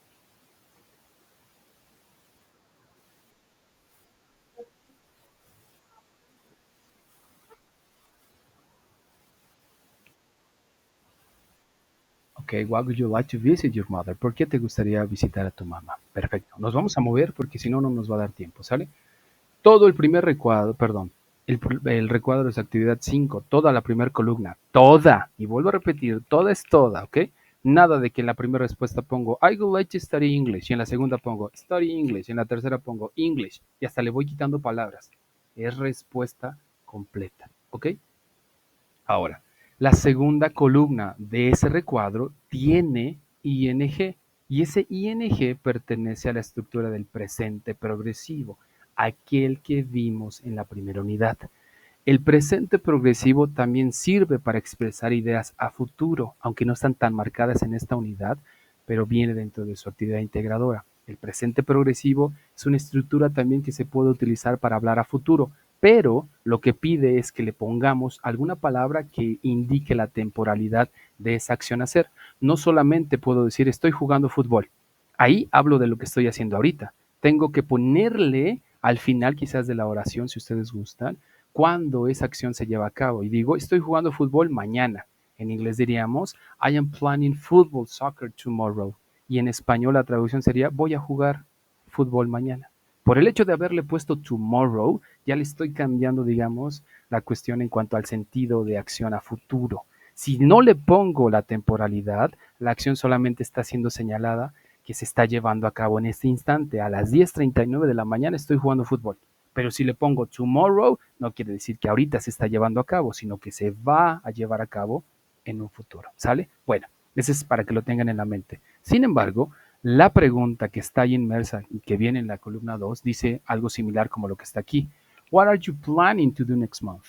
Speaker 1: Ok, why would you like to visit your mother? ¿Por qué te gustaría visitar a tu mamá? Perfecto. Nos vamos a mover porque si no, no nos va a dar tiempo, ¿sale? Todo el primer recuadro, perdón, el recuadro es actividad 5, toda la primera columna, toda, y vuelvo a repetir, toda es toda, ¿ok? Nada de que en la primera respuesta pongo I would like to study English y en la segunda pongo study English y en la tercera pongo English y hasta le voy quitando palabras. Es respuesta completa, ¿ok? Ahora, la segunda columna de ese recuadro tiene ing y ese ing pertenece a la estructura del presente progresivo, aquel que vimos en la primera unidad. El presente progresivo también sirve para expresar ideas a futuro, aunque no están tan marcadas en esta unidad, pero viene dentro de su actividad integradora. El presente progresivo es una estructura también que se puede utilizar para hablar a futuro, pero lo que pide es que le pongamos alguna palabra que indique la temporalidad de esa acción a hacer. No solamente puedo decir estoy jugando fútbol. Ahí hablo de lo que estoy haciendo ahorita. Tengo que ponerle al final quizás de la oración, si ustedes gustan, cuándo esa acción se lleva a cabo. Y digo, estoy jugando fútbol mañana. En inglés diríamos, I am planning football, soccer tomorrow. Y en español la traducción sería, voy a jugar fútbol mañana. Por el hecho de haberle puesto tomorrow, ya le estoy cambiando, digamos, la cuestión en cuanto al sentido de acción a futuro. Si no le pongo la temporalidad, la acción solamente está siendo señalada que se está llevando a cabo en este instante. A las 10:39 de la mañana estoy jugando fútbol. Pero si le pongo tomorrow, no quiere decir que ahorita se está llevando a cabo, sino que se va a llevar a cabo en un futuro. ¿Sale? Bueno, eso es para que lo tengan en la mente. Sin embargo, la pregunta que está ahí inmersa y que viene en la columna 2 dice algo similar como lo que está aquí. What are you planning to do next month?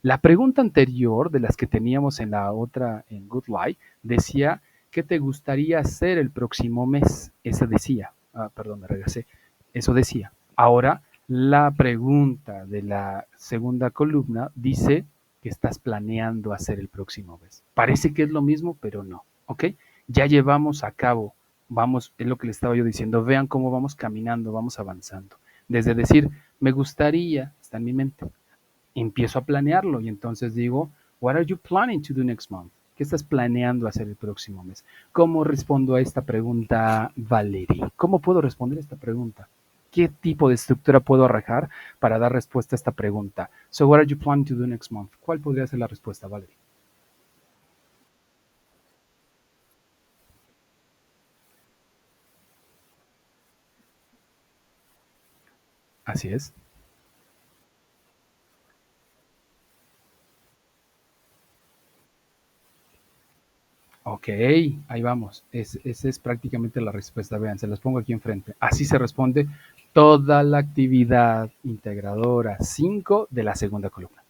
Speaker 1: La pregunta anterior de las que teníamos en la otra, en Good Life, decía, ¿qué te gustaría hacer el próximo mes? Esa decía, perdón, me regresé, eso decía. Ahora, la pregunta de la segunda columna dice que estás planeando hacer el próximo mes. Parece que es lo mismo, pero no, ¿ok? Ya llevamos a cabo, vamos, es lo que le estaba yo diciendo, vean cómo vamos caminando, vamos avanzando. Desde decir, me gustaría, está en mi mente, empiezo a planearlo y entonces digo, what are you planning to do next month? ¿Qué estás planeando hacer el próximo mes? ¿Cómo respondo a esta pregunta, Valerie? ¿Cómo puedo responder a esta pregunta? ¿Qué tipo de estructura puedo arrojar para dar respuesta a esta pregunta? So, what are you planning to do next month? ¿Cuál podría ser la respuesta, Valerie? Así es. Ok, ahí vamos. Esa es prácticamente la respuesta. Vean, se las pongo aquí enfrente. Así se responde toda la actividad integradora 5 de la segunda columna.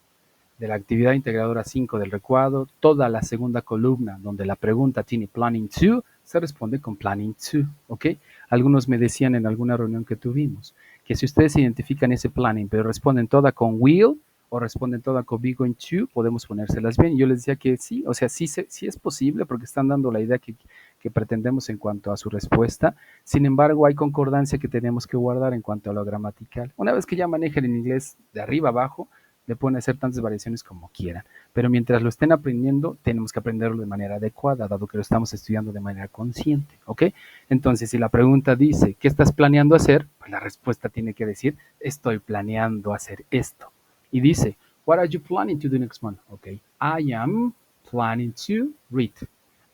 Speaker 1: De la actividad integradora 5 del recuadro, toda la segunda columna donde la pregunta tiene planning to, se responde con planning to, ¿ok? Algunos me decían en alguna reunión que tuvimos que si ustedes identifican ese planning, pero responden toda con will o responden toda con be going to, podemos ponérselas bien. Y yo les decía que sí, o sea, sí es posible porque están dando la idea que pretendemos en cuanto a su respuesta. Sin embargo, hay concordancia que tenemos que guardar en cuanto a lo gramatical. Una vez que ya manejen el inglés de arriba abajo, le pueden hacer tantas variaciones como quieran. Pero mientras lo estén aprendiendo, tenemos que aprenderlo de manera adecuada, dado que lo estamos estudiando de manera consciente, ¿ok? Entonces, si la pregunta dice, ¿qué estás planeando hacer? Pues la respuesta tiene que decir, estoy planeando hacer esto. Y dice, what are you planning to do next month? Ok, I am planning to read.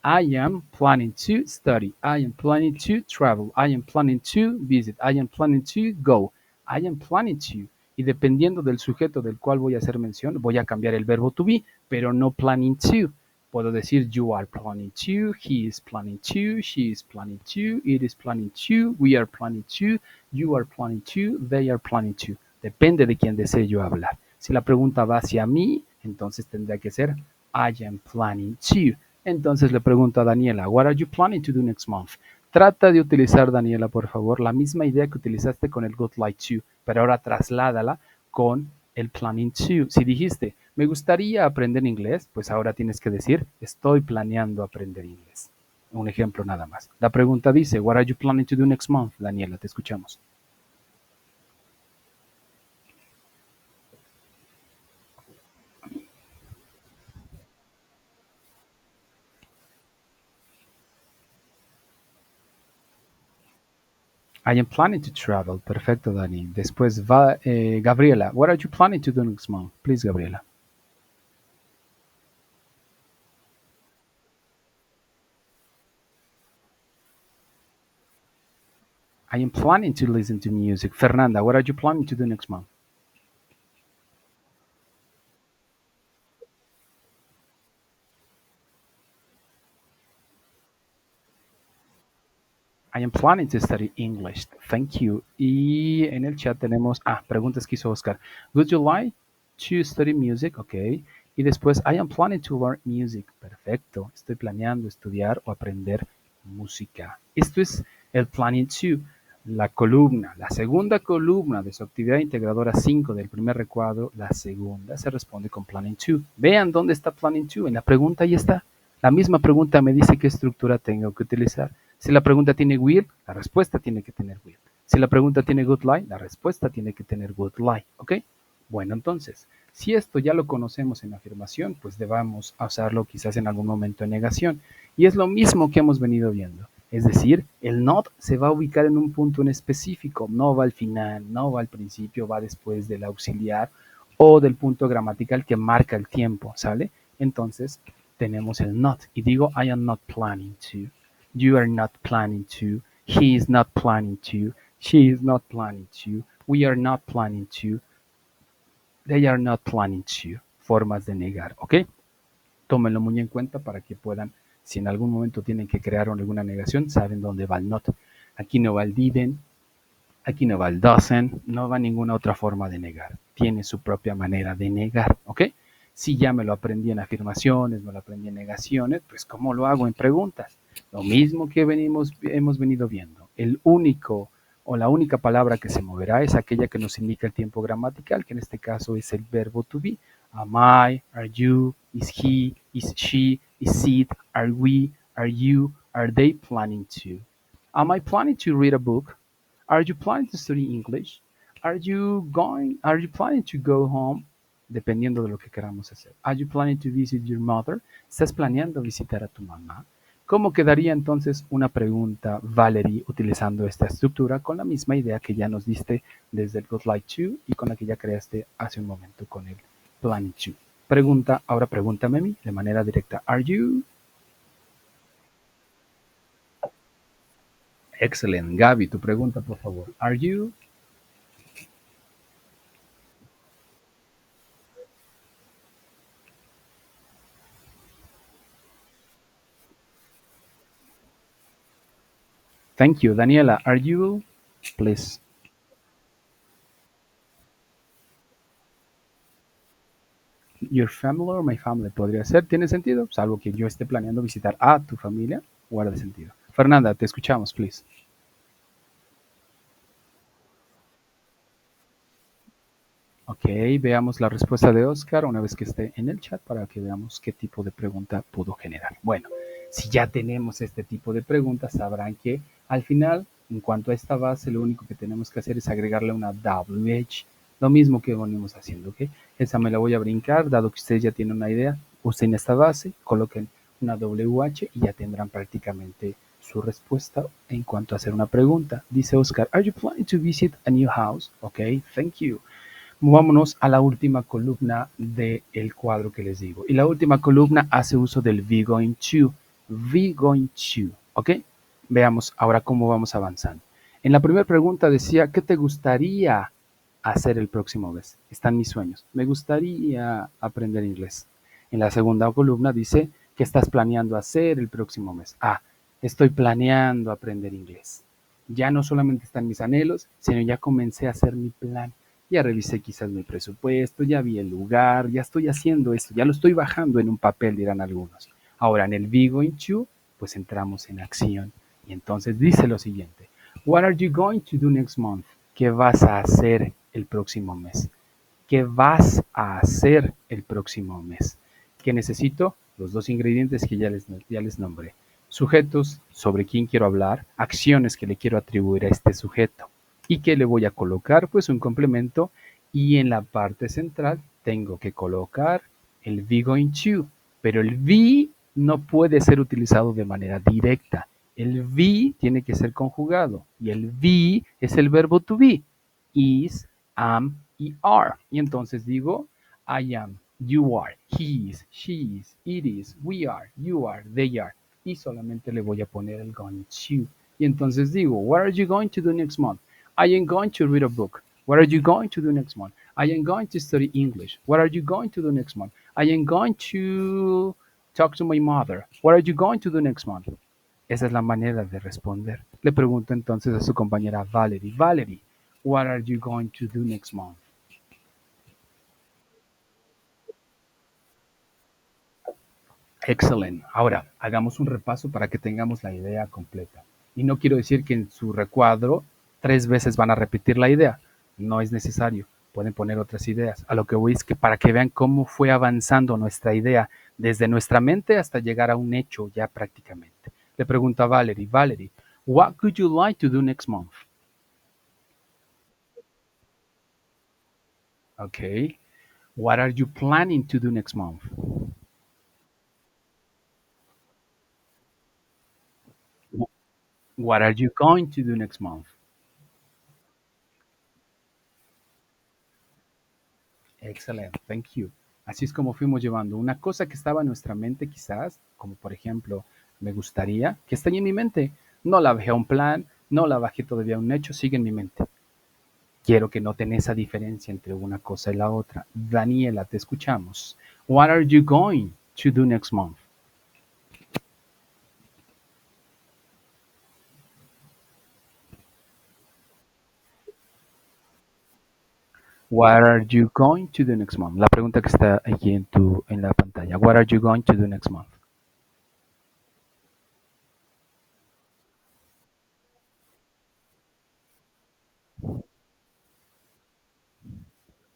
Speaker 1: I am planning to study. I am planning to travel. I am planning to visit. I am planning to go. I am planning to. Y dependiendo del sujeto del cual voy a hacer mención, voy a cambiar el verbo to be, pero no planning to. Puedo decir you are planning to, he is planning to, she is planning to, it is planning to, we are planning to, you are planning to, they are planning to. Depende de quién desee yo hablar. Si la pregunta va hacia mí, entonces tendría que ser I am planning to. Entonces le pregunto a Daniela, what are you planning to do next month? Trata de utilizar, Daniela, por favor, la misma idea que utilizaste con el would like to, pero ahora trasládala con el planning to. Si dijiste, me gustaría aprender inglés, pues ahora tienes que decir, estoy planeando aprender inglés. Un ejemplo nada más. La pregunta dice, what are you planning to do next month? Daniela, te escuchamos. I am planning to travel. Perfecto, Dani. Después va Gabriela. What are you planning to do next month? Please, Gabriela. I am planning to listen to music. Fernanda, what are you planning to do next month? I am planning to study English. Thank you. Y en el chat tenemos, preguntas que hizo Oscar. Would you like to study music? Ok. Y después, I am planning to learn music. Perfecto. Estoy planeando estudiar o aprender música. Esto es el planning to. La columna, la segunda columna de su actividad integradora 5 del primer recuadro, la segunda se responde con planning to. Vean dónde está planning to. En la pregunta ahí está. La misma pregunta me dice qué estructura tengo que utilizar. Si la pregunta tiene will, la respuesta tiene que tener will. Si la pregunta tiene good lie, la respuesta tiene que tener good lie. ¿Ok? Bueno, entonces, si esto ya lo conocemos en afirmación, pues debamos usarlo quizás en algún momento en negación. Y es lo mismo que hemos venido viendo. Es decir, el not se va a ubicar en un punto en específico, no va al final, no va al principio, va después del auxiliar o del punto gramatical que marca el tiempo, ¿sale? Entonces, tenemos el not y digo I am not planning to. You are not planning to. He is not planning to. She is not planning to. We are not planning to. They are not planning to. Formas de negar, ¿ok? Tómenlo muy en cuenta para que puedan, si en algún momento tienen que crear alguna negación, saben dónde va el not. Aquí no va el didn't, aquí no va el doesn't, no va ninguna otra forma de negar. Tiene su propia manera de negar, ¿ok? Si ya me lo aprendí en afirmaciones, me lo aprendí en negaciones, pues ¿cómo lo hago en preguntas? Lo mismo que hemos venido viendo. El único o la única palabra que se moverá es aquella que nos indica el tiempo gramatical, que en este caso es el verbo to be. Am I? Are you? Is he? Is she? Is it? Are we? Are you? Are they planning to? Am I planning to read a book? Are you planning to study English? Are you planning to go home? Dependiendo de lo que queramos hacer. Are you planning to visit your mother? ¿Estás planeando visitar a tu mamá? ¿Cómo quedaría entonces una pregunta, Valerie, utilizando esta estructura con la misma idea que ya nos diste desde el Good Like To y con la que ya creaste hace un momento con el Planning To? Pregunta, ahora pregúntame a mí de manera directa. Are you? Excellent. Gaby, tu pregunta, por favor. Are you? Thank you. Daniela, are you, please? Your family or my family podría ser, tiene sentido, salvo que yo esté planeando visitar a tu familia, guarda sentido. Fernanda, te escuchamos, please. Ok, veamos la respuesta de Oscar una vez que esté en el chat para que veamos qué tipo de pregunta pudo generar. Bueno, si ya tenemos este tipo de preguntas, sabrán que al final, en cuanto a esta base, lo único que tenemos que hacer es agregarle una WH, lo mismo que venimos haciendo, ¿ok? Esa me la voy a brincar, dado que ustedes ya tienen una idea, usen esta base, coloquen una WH y ya tendrán prácticamente su respuesta en cuanto a hacer una pregunta. Dice Oscar, ¿Are you planning to visit a new house? Ok, thank you. Movámonos a la última columna del cuadro que les digo. Y la última columna hace uso del be going to. Be going to. ¿Ok? Veamos ahora cómo vamos avanzando. En la primera pregunta decía, ¿qué te gustaría hacer el próximo mes? Están mis sueños. Me gustaría aprender inglés. En la segunda columna dice, ¿qué estás planeando hacer el próximo mes? Ah, estoy planeando aprender inglés. Ya no solamente están mis anhelos, sino ya comencé a hacer mi plan. Ya revisé quizás mi presupuesto, ya vi el lugar, ya estoy haciendo esto, ya lo estoy bajando en un papel, dirán algunos. Ahora en el Be Going To, pues entramos en acción. Y entonces dice lo siguiente: What are you going to do next month? ¿Qué vas a hacer el próximo mes? ¿Qué vas a hacer el próximo mes? ¿Qué necesito? Los dos ingredientes que ya les nombré. Sujetos, sobre quién quiero hablar, acciones que le quiero atribuir a este sujeto. ¿Y qué le voy a colocar? Pues un complemento. Y en la parte central tengo que colocar el be going to. Pero el be no puede ser utilizado de manera directa. El be tiene que ser conjugado. Y el be es el verbo to be. Is, am y are. Y entonces digo, I am, you are, he is, she is, it is, we are, you are, they are. Y solamente le voy a poner el going to. Y entonces digo, what are you going to do next month? I am going to read a book. What are you going to do next month? I am going to study English. What are you going to do next month? I am going to talk to my mother. What are you going to do next month? Esa es la manera de responder. Le pregunto entonces a su compañera Valerie, Valerie, what are you going to do next month? Excelente. Ahora, hagamos un repaso para que tengamos la idea completa. Y no quiero decir que en su recuadro 3 veces van a repetir la idea. No es necesario. Pueden poner otras ideas. A lo que voy es que para que vean cómo fue avanzando nuestra idea desde nuestra mente hasta llegar a un hecho ya prácticamente. Le pregunto a Valerie, Valerie, what could you like to do next month? Okay. What are you planning to do next month? What are you going to do next month? Excellent, thank you. Así es como fuimos llevando una cosa que estaba en nuestra mente quizás, como por ejemplo, me gustaría, que está ahí en mi mente. No la bajé a un plan, no la bajé todavía a un hecho, sigue en mi mente. Quiero que noten esa diferencia entre una cosa y la otra. Daniela, te escuchamos. What are you going to do next month? What are you going to do next month? La pregunta que está aquí en la pantalla. What are you going to do next month?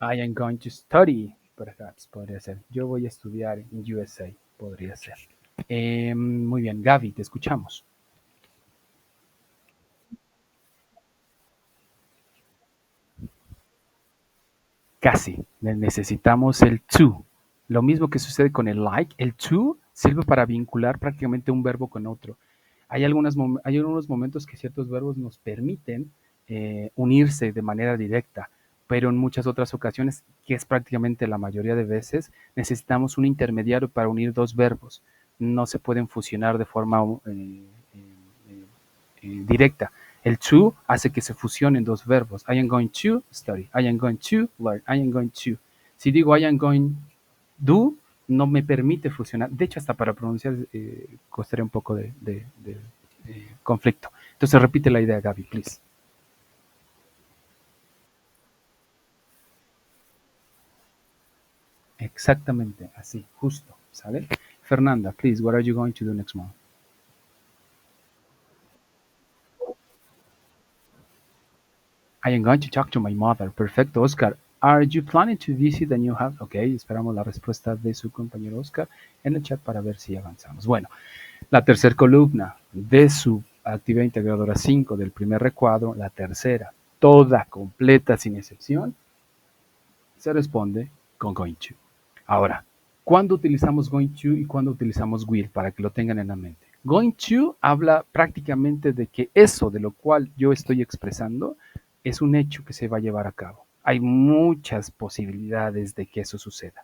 Speaker 1: I am going to study, perhaps, podría ser. Yo voy a estudiar en USA, podría ser. Muy bien, Gaby, te escuchamos. Casi, necesitamos el to. Lo mismo que sucede con el like, el to sirve para vincular prácticamente un verbo con otro. Hay algunos momentos que ciertos verbos nos permiten unirse de manera directa, pero en muchas otras ocasiones, que es prácticamente la mayoría de veces, necesitamos un intermediario para unir dos verbos. No se pueden fusionar de forma directa. El to hace que se fusionen dos verbos. I am going to study. I am going to learn. I am going to. Si digo I am going do, no me permite fusionar. De hecho, hasta para pronunciar costaría un poco de conflicto. Entonces repite la idea, Gaby, please. Exactamente, así, justo, ¿sale? Fernanda, please, what are you going to do next month? I am going to talk to my mother. Perfecto, Oscar. Are you planning to visit the new house? Ok, esperamos la respuesta de su compañero Oscar en el chat para ver si avanzamos. Bueno, la tercera columna de su actividad integradora 5 del primer recuadro, la tercera, toda completa sin excepción, se responde con going to. Ahora, ¿cuándo utilizamos going to y cuándo utilizamos will? Para que lo tengan en la mente. Going to habla prácticamente de que eso de lo cual yo estoy expresando es un hecho que se va a llevar a cabo. Hay muchas posibilidades de que eso suceda.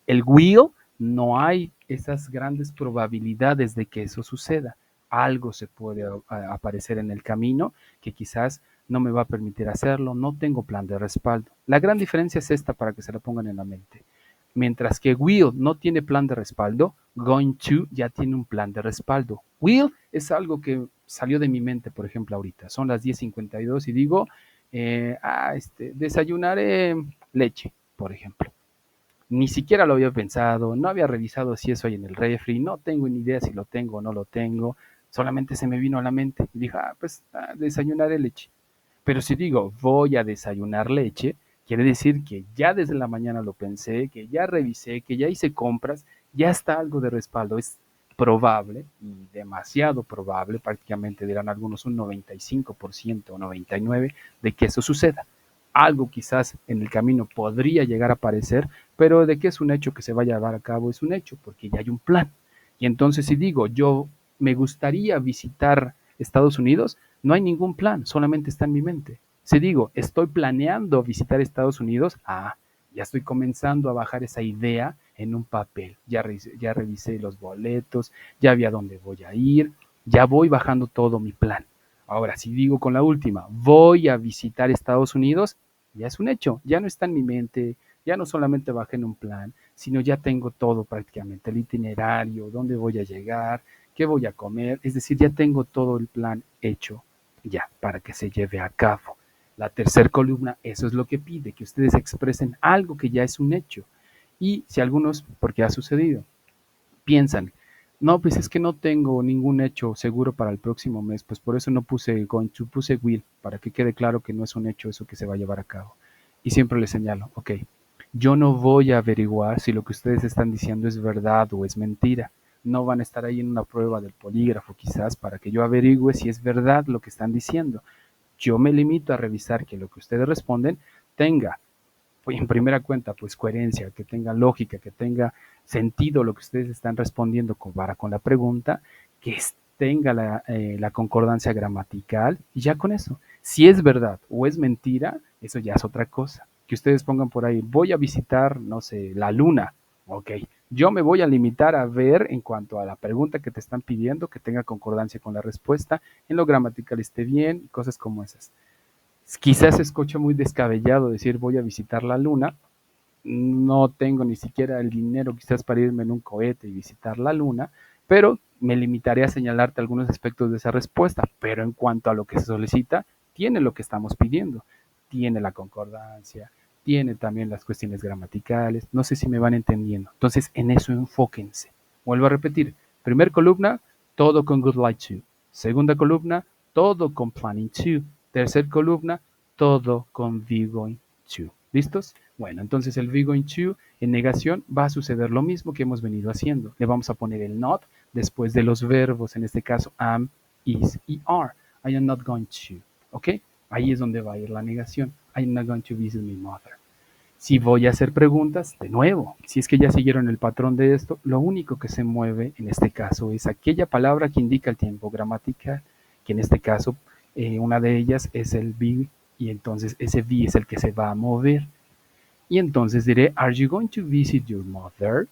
Speaker 1: El will, no hay esas grandes probabilidades de que eso suceda. Algo se puede aparecer en el camino que quizás no me va a permitir hacerlo, no tengo plan de respaldo. La gran diferencia es esta para que se la pongan en la mente. Mientras que will no tiene plan de respaldo, going to ya tiene un plan de respaldo. Will es algo que salió de mi mente, por ejemplo, ahorita. Son las 10:52 y digo, desayunaré leche, por ejemplo. Ni siquiera lo había pensado, no había revisado si eso hay en el refri, no tengo ni idea si lo tengo o no lo tengo, solamente se me vino a la mente y dije, desayunaré leche. Pero si digo voy a desayunar leche, quiere decir que ya desde la mañana lo pensé, que ya revisé, que ya hice compras, ya está algo de respaldo. Es probable y demasiado probable, prácticamente dirán algunos un 95% o 99% de que eso suceda. Algo quizás en el camino podría llegar a aparecer, pero de que es un hecho que se va a llevar a cabo es un hecho, porque ya hay un plan. Y entonces si digo yo me gustaría visitar Estados Unidos, no hay ningún plan, solamente está en mi mente. Si digo, estoy planeando visitar Estados Unidos, ya estoy comenzando a bajar esa idea en un papel. Ya revisé los boletos, ya vi a dónde voy a ir, ya voy bajando todo mi plan. Ahora, si digo con la última, voy a visitar Estados Unidos, ya es un hecho, ya no está en mi mente, ya no solamente bajé en un plan, sino ya tengo todo prácticamente, el itinerario, dónde voy a llegar, qué voy a comer, es decir, ya tengo todo el plan hecho ya para que se lleve a cabo. La tercera columna, eso es lo que pide, que ustedes expresen algo que ya es un hecho. Y si algunos, porque ha sucedido, piensan, no, pues es que no tengo ningún hecho seguro para el próximo mes, pues por eso no puse going to, puse will, para que quede claro que no es un hecho eso que se va a llevar a cabo. Y siempre les señalo, ok, yo no voy a averiguar si lo que ustedes están diciendo es verdad o es mentira. No van a estar ahí en una prueba del polígrafo quizás para que yo averigüe si es verdad lo que están diciendo. Yo me limito a revisar que lo que ustedes responden tenga pues, en primera cuenta, pues coherencia, que tenga lógica, que tenga sentido lo que ustedes están respondiendo con la pregunta, que tenga la concordancia gramatical y ya con eso. Si es verdad o es mentira, eso ya es otra cosa. Que ustedes pongan por ahí, voy a visitar, no sé, la luna. Ok, yo me voy a limitar a ver en cuanto a la pregunta que te están pidiendo, que tenga concordancia con la respuesta, en lo gramatical esté bien, cosas como esas. Quizás se escucha muy descabellado decir voy a visitar la luna, no tengo ni siquiera el dinero quizás para irme en un cohete y visitar la luna, pero me limitaré a señalarte algunos aspectos de esa respuesta, pero en cuanto a lo que se solicita, tiene lo que estamos pidiendo, tiene la concordancia, tiene también las cuestiones gramaticales, no sé si me van entendiendo, entonces en eso enfóquense. Vuelvo a repetir, primer columna, todo con good like to, segunda columna, todo con planning to, tercer columna, todo con be going to. ¿Listos? Bueno, entonces el be going to en negación va a suceder lo mismo que hemos venido haciendo. Le vamos a poner el not después de los verbos, en este caso am, is y are. I am not going to. ¿Ok? Ahí es donde va a ir la negación. I am not going to visit my mother. Si voy a hacer preguntas, de nuevo, si es que ya siguieron el patrón de esto, lo único que se mueve en este caso es aquella palabra que indica el tiempo gramatical, que en este caso una de ellas es el be, y entonces ese be es el que se va a mover. Y entonces diré, are you going to visit your mother?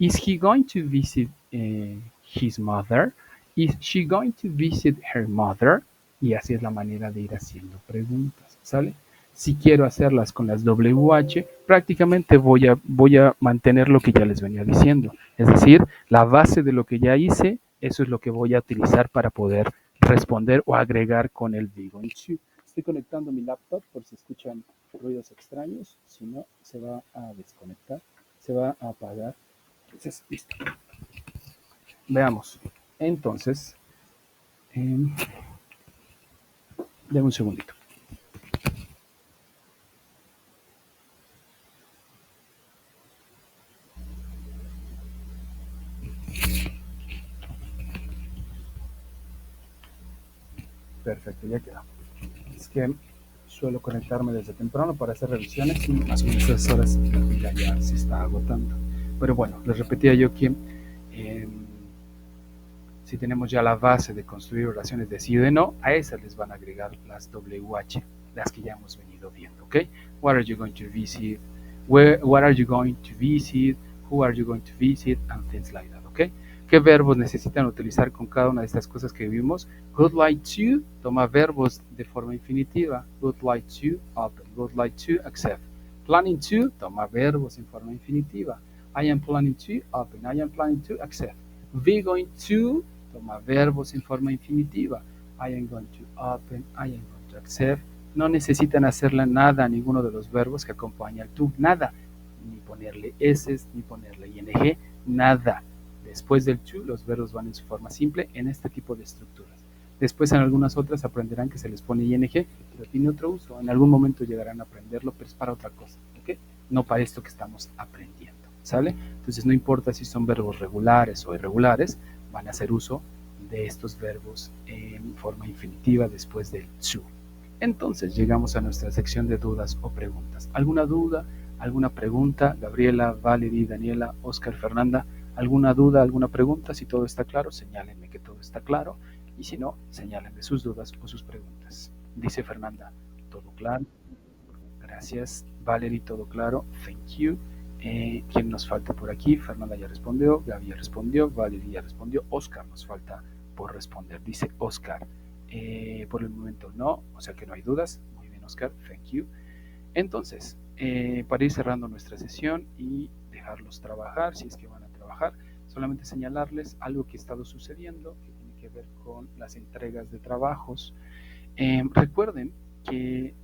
Speaker 1: Is he going to visit his mother? Is she going to visit her mother? Y así es la manera de ir haciendo preguntas, ¿sale? Si quiero hacerlas con las WH, prácticamente voy a mantener lo que ya les venía diciendo. Es decir, la base de lo que ya hice, eso es lo que voy a utilizar para poder responder o agregar con el be going to. Estoy conectando mi laptop por si escuchan ruidos extraños, si no se va a desconectar, se va a apagar. Entonces, listo. Veamos. Entonces, denme un segundito. Perfecto, ya quedó. Es que suelo conectarme desde temprano para hacer revisiones y más o menos esas horas la pila ya se está agotando. Pero bueno, les repetía yo que si tenemos ya la base de construir oraciones de sí o de no, a esas les van a agregar las WH, las que ya hemos venido viendo, ¿ok? What are you going to visit? What are you going to visit? Who are you going to visit? And things like that, ¿ok? ¿Qué verbos necesitan utilizar con cada una de estas cosas que vimos? Would like to toma verbos de forma infinitiva. Would like to open. Would like to accept. Planning to toma verbos en forma infinitiva. I am planning to open. I am planning to accept. Be going to toma verbos en forma infinitiva. I am going to open. I am going to accept. No necesitan hacerle nada a ninguno de los verbos que acompaña al to. Nada. Ni ponerle s, ni ponerle ing. Nada. Después del to, los verbos van en su forma simple en este tipo de estructuras. Después en algunas otras aprenderán que se les pone ing, pero tiene otro uso. En algún momento llegarán a aprenderlo, pero es para otra cosa, ¿ok? No para esto que estamos aprendiendo, ¿sale? Entonces no importa si son verbos regulares o irregulares, van a hacer uso de estos verbos en forma infinitiva después del to. Entonces llegamos a nuestra sección de dudas o preguntas. ¿Alguna duda? ¿Alguna pregunta? Gabriela, Valerie, Daniela, Oscar, Fernanda. ¿Alguna duda, alguna pregunta? Si todo está claro, señálenme que todo está claro. Y si no, señálenme sus dudas o sus preguntas. Dice Fernanda, todo claro. Gracias. Valerie, todo claro. Thank you. ¿Quién nos falta por aquí? Fernanda ya respondió, Gaby ya respondió, Valerie ya respondió, Oscar nos falta por responder. Dice Oscar, por el momento no, o sea que no hay dudas. Muy bien, Oscar, thank you. Entonces, para ir cerrando nuestra sesión y dejarlos trabajar, si es que van a trabajar, solamente señalarles algo que ha estado sucediendo, que tiene que ver con las entregas de trabajos. Recuerden que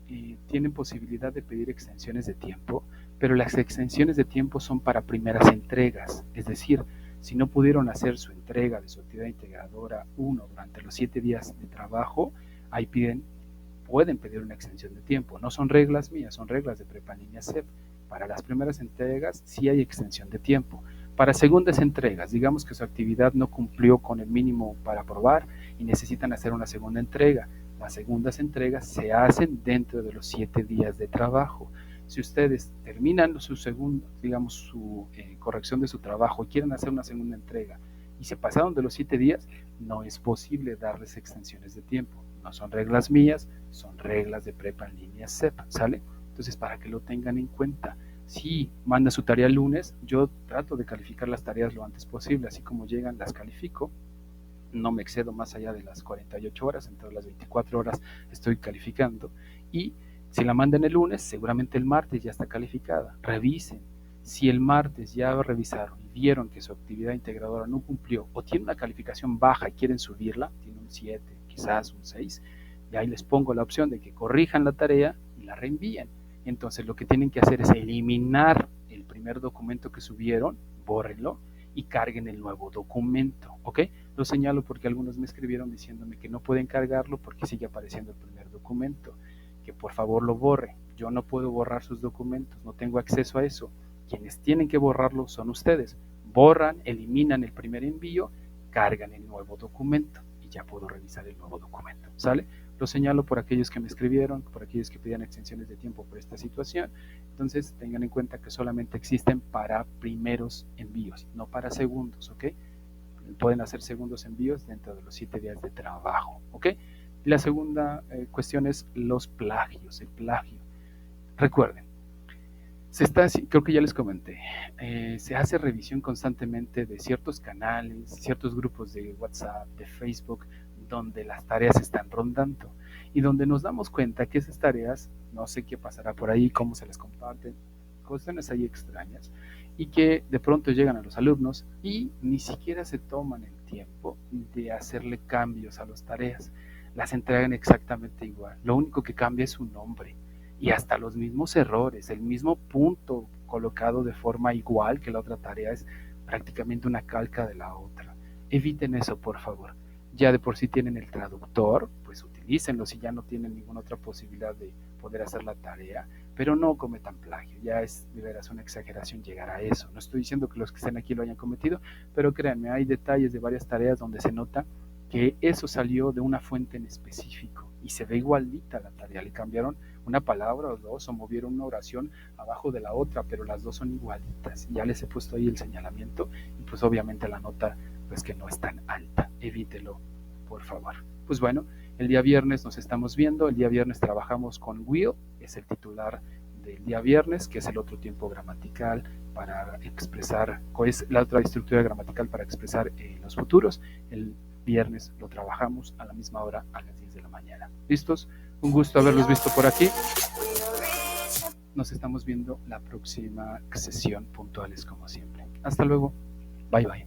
Speaker 1: tienen posibilidad de pedir extensiones de tiempo, pero las extensiones de tiempo son para primeras entregas, es decir, si no pudieron hacer su entrega de su actividad integradora 1 durante los 7 días de trabajo, ahí pueden pedir una extensión de tiempo. No son reglas mías, son reglas de Prepa en Línea CEP. Para las primeras entregas sí hay extensión de tiempo. Para segundas entregas, digamos que su actividad no cumplió con el mínimo para aprobar y necesitan hacer una segunda entrega. Las segundas entregas se hacen dentro de los 7 días de trabajo. Si ustedes terminan su corrección de su trabajo y quieren hacer una segunda entrega y se pasaron de los 7 días, no es posible darles extensiones de tiempo. No son reglas mías, son reglas de Prepa en Línea CEP, ¿sale? Entonces, para que lo tengan en cuenta, si manda su tarea el lunes, yo trato de calificar las tareas lo antes posible, así como llegan, las califico. No me excedo más allá de las 48 horas, entre las 24 horas estoy calificando. Y si la mandan el lunes, seguramente el martes ya está calificada. Revisen. Si el martes ya revisaron y vieron que su actividad integradora no cumplió o tiene una calificación baja y quieren subirla, tiene un 7, quizás un 6, y ahí les pongo la opción de que corrijan la tarea y la reenvíen. Entonces lo que tienen que hacer es eliminar el primer documento que subieron, bórrenlo y carguen el nuevo documento, ¿ok? Lo señalo porque algunos me escribieron diciéndome que no pueden cargarlo porque sigue apareciendo el primer documento, que por favor lo borre. Yo no puedo borrar sus documentos, no tengo acceso a eso. Quienes tienen que borrarlo son ustedes. Borran, eliminan el primer envío, cargan el nuevo documento y ya puedo revisar el nuevo documento, ¿sale? Lo señalo por aquellos que me escribieron, por aquellos que pedían extensiones de tiempo por esta situación. Entonces tengan en cuenta que solamente existen para primeros envíos, no para segundos, ¿ok? Pueden hacer segundos envíos dentro de los 7 días de trabajo, ¿ok? Y la segunda cuestión es los plagios, el plagio. Recuerden, creo que ya les comenté, se hace revisión constantemente de ciertos canales, ciertos grupos de WhatsApp, de Facebook, donde las tareas están rondando y donde nos damos cuenta que esas tareas, no sé qué pasará por ahí, cómo se les comparten, cuestiones ahí extrañas, y que de pronto llegan a los alumnos y ni siquiera se toman el tiempo de hacerle cambios a las tareas. Las entregan exactamente igual. Lo único que cambia es su nombre y hasta los mismos errores, el mismo punto colocado de forma igual que la otra tarea es prácticamente una calca de la otra. Eviten eso, por favor. Ya de por sí tienen el traductor, pues utilícenlo si ya no tienen ninguna otra posibilidad de poder hacer la tarea, pero no cometan plagio. Ya es de veras una exageración llegar a eso. No estoy diciendo que los que estén aquí lo hayan cometido, pero créanme, hay detalles de varias tareas donde se nota que eso salió de una fuente en específico y se ve igualita la tarea. Le cambiaron una palabra o dos o movieron una oración abajo de la otra, pero las dos son igualitas. Ya les he puesto ahí el señalamiento y pues obviamente la nota pues que no es tan alta. Evítelo, por favor. Pues bueno, el día viernes nos estamos viendo. El día viernes trabajamos con Will, es el titular del día viernes, que es el otro tiempo gramatical para expresar, es la otra estructura gramatical para expresar los futuros. El viernes lo trabajamos a la misma hora, a las 10 de la mañana. ¿Listos? Un gusto haberlos visto por aquí. Nos estamos viendo la próxima sesión puntuales como siempre. Hasta luego. Bye bye.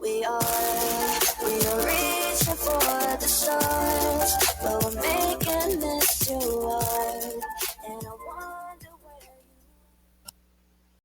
Speaker 1: We are reaching for the stars.